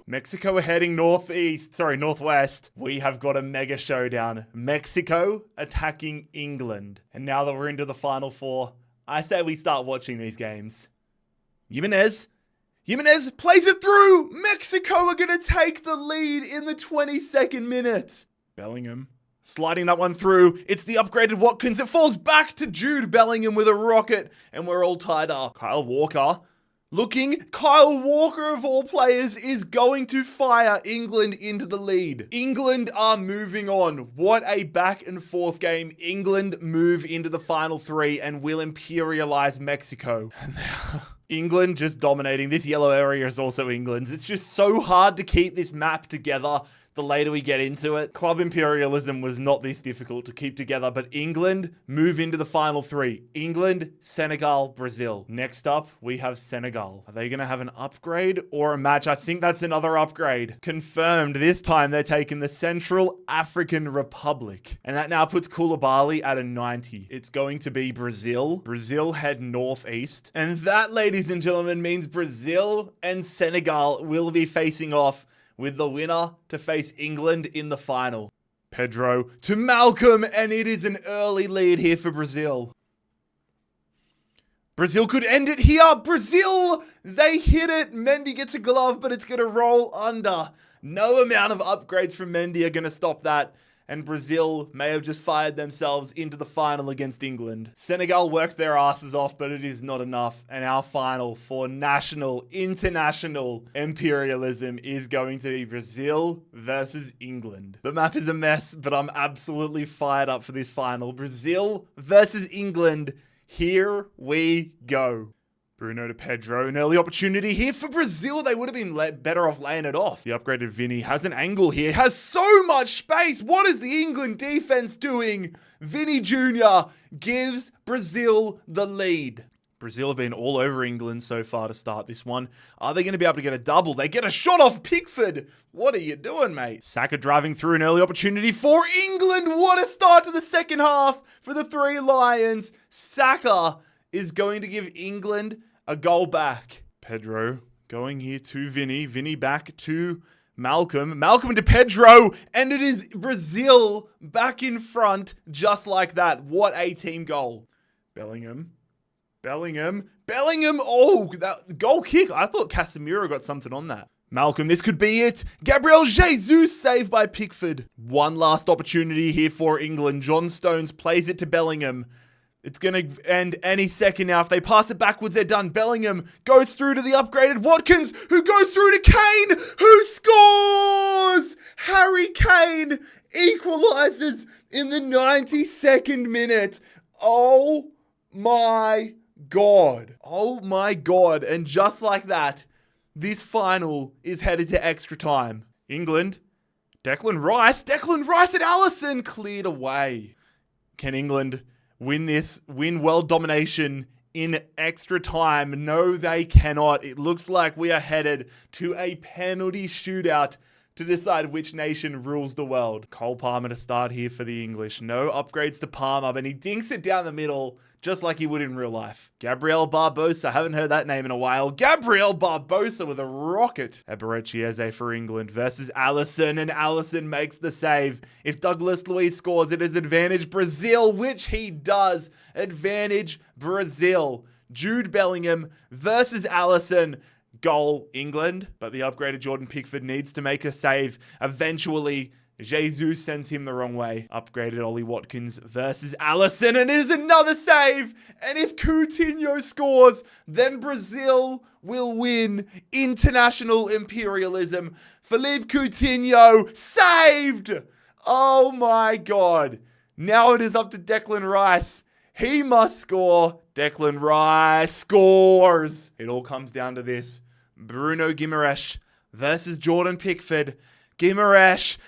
Mexico are heading northwest. We have got a mega showdown. Mexico attacking England. And now that we're into the Final Four, I say we start watching these games. Jimenez plays it through. Mexico are going to take the lead in the 22nd minute. Bellingham. Sliding that one through. It's the upgraded Watkins. It falls back to Jude Bellingham with a rocket. And we're all tied up. Kyle Walker of all players is going to fire England into the lead. England are moving on. What a back and forth game. England move into the final three and will imperialize Mexico. England just dominating. This yellow area is also England's. It's just so hard to keep this map together the later we get into it. Club imperialism was not this difficult to keep together, but England move into the final three. England, Senegal, Brazil. Next up, we have Senegal. Are they going to have an upgrade or a match? I think that's another upgrade. Confirmed. This time they're taking the Central African Republic. And that now puts Koulibaly at a 90. It's going to be Brazil. Brazil head northeast. And that, ladies and gentlemen, means Brazil and Senegal will be facing off with the winner to face England in the final. Pedro to Malcolm, and it is an early lead here for Brazil. Brazil could end it here. Brazil, they hit it. Mendy gets a glove, but it's going to roll under. No amount of upgrades from Mendy are going to stop that. And Brazil may have just fired themselves into the final against England. Senegal worked their asses off, but it is not enough. And our final for international imperialism is going to be Brazil versus England. The map is a mess, but I'm absolutely fired up for this final. Brazil versus England. Here we go. Bruno to Pedro, an early opportunity here for Brazil. They would have been better off laying it off. The upgraded Vinny has an angle here, has so much space. What is the England defense doing? Vinny Jr. gives Brazil the lead. Brazil have been all over England so far to start this one. Are they going to be able to get a double? They get a shot off Pickford. What are you doing, mate? Saka driving through an early opportunity for England. What a start to the second half for the Three Lions. Saka is going to give England a goal back. Pedro going here to Vinny. Vinny back to Malcolm. Malcolm to Pedro. And it is Brazil back in front just like that. What a team goal. Bellingham. Oh, that goal kick. I thought Casemiro got something on that. Malcolm, this could be it. Gabriel Jesus saved by Pickford. One last opportunity here for England. John Stones plays it to Bellingham. It's going to end any second now. If they pass it backwards, they're done. Bellingham goes through to the upgraded Watkins, who goes through to Kane, who scores! Harry Kane equalizes in the 92nd minute. Oh my God. Oh my God. And just like that, this final is headed to extra time. England, Declan Rice and Alisson cleared away. Can England win this, win world domination in extra time? No, they cannot. It looks like we are headed to a penalty shootout to decide which nation rules the world. Cole Palmer to start here for the English. No upgrades to Palmer, but he dinks it down the middle just like he would in real life. Gabriel Barbosa, haven't heard that name in a while. Gabriel Barbosa with a rocket. Eberechieze for England versus Alisson, and Alisson makes the save. If Douglas Luiz scores, it is advantage Brazil, which he does. Advantage Brazil. Jude Bellingham versus Alisson. Goal England, but the upgraded Jordan Pickford needs to make a save eventually Jesus sends him the wrong way. Upgraded Ollie Watkins versus Alisson, and it is another save. And if Coutinho scores, then Brazil will win international imperialism. Philippe Coutinho saved. Oh my God. Now it is up to Declan Rice. He must score. Declan Rice scores. It all comes down to this. Bruno Guimaraes versus Jordan Pickford. Guimaraes,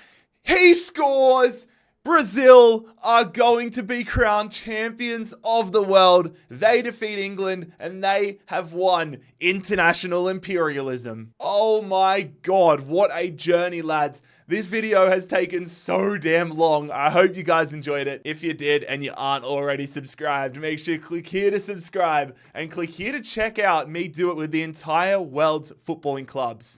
he scores. Brazil are going to be crowned champions of the world. They defeat England and they have won international imperialism. Oh my God, what a journey, lads. This video has taken so damn long. I hope you guys enjoyed it. If you did and you aren't already subscribed, make sure you click here to subscribe and click here to check out me do it with the entire world's footballing clubs.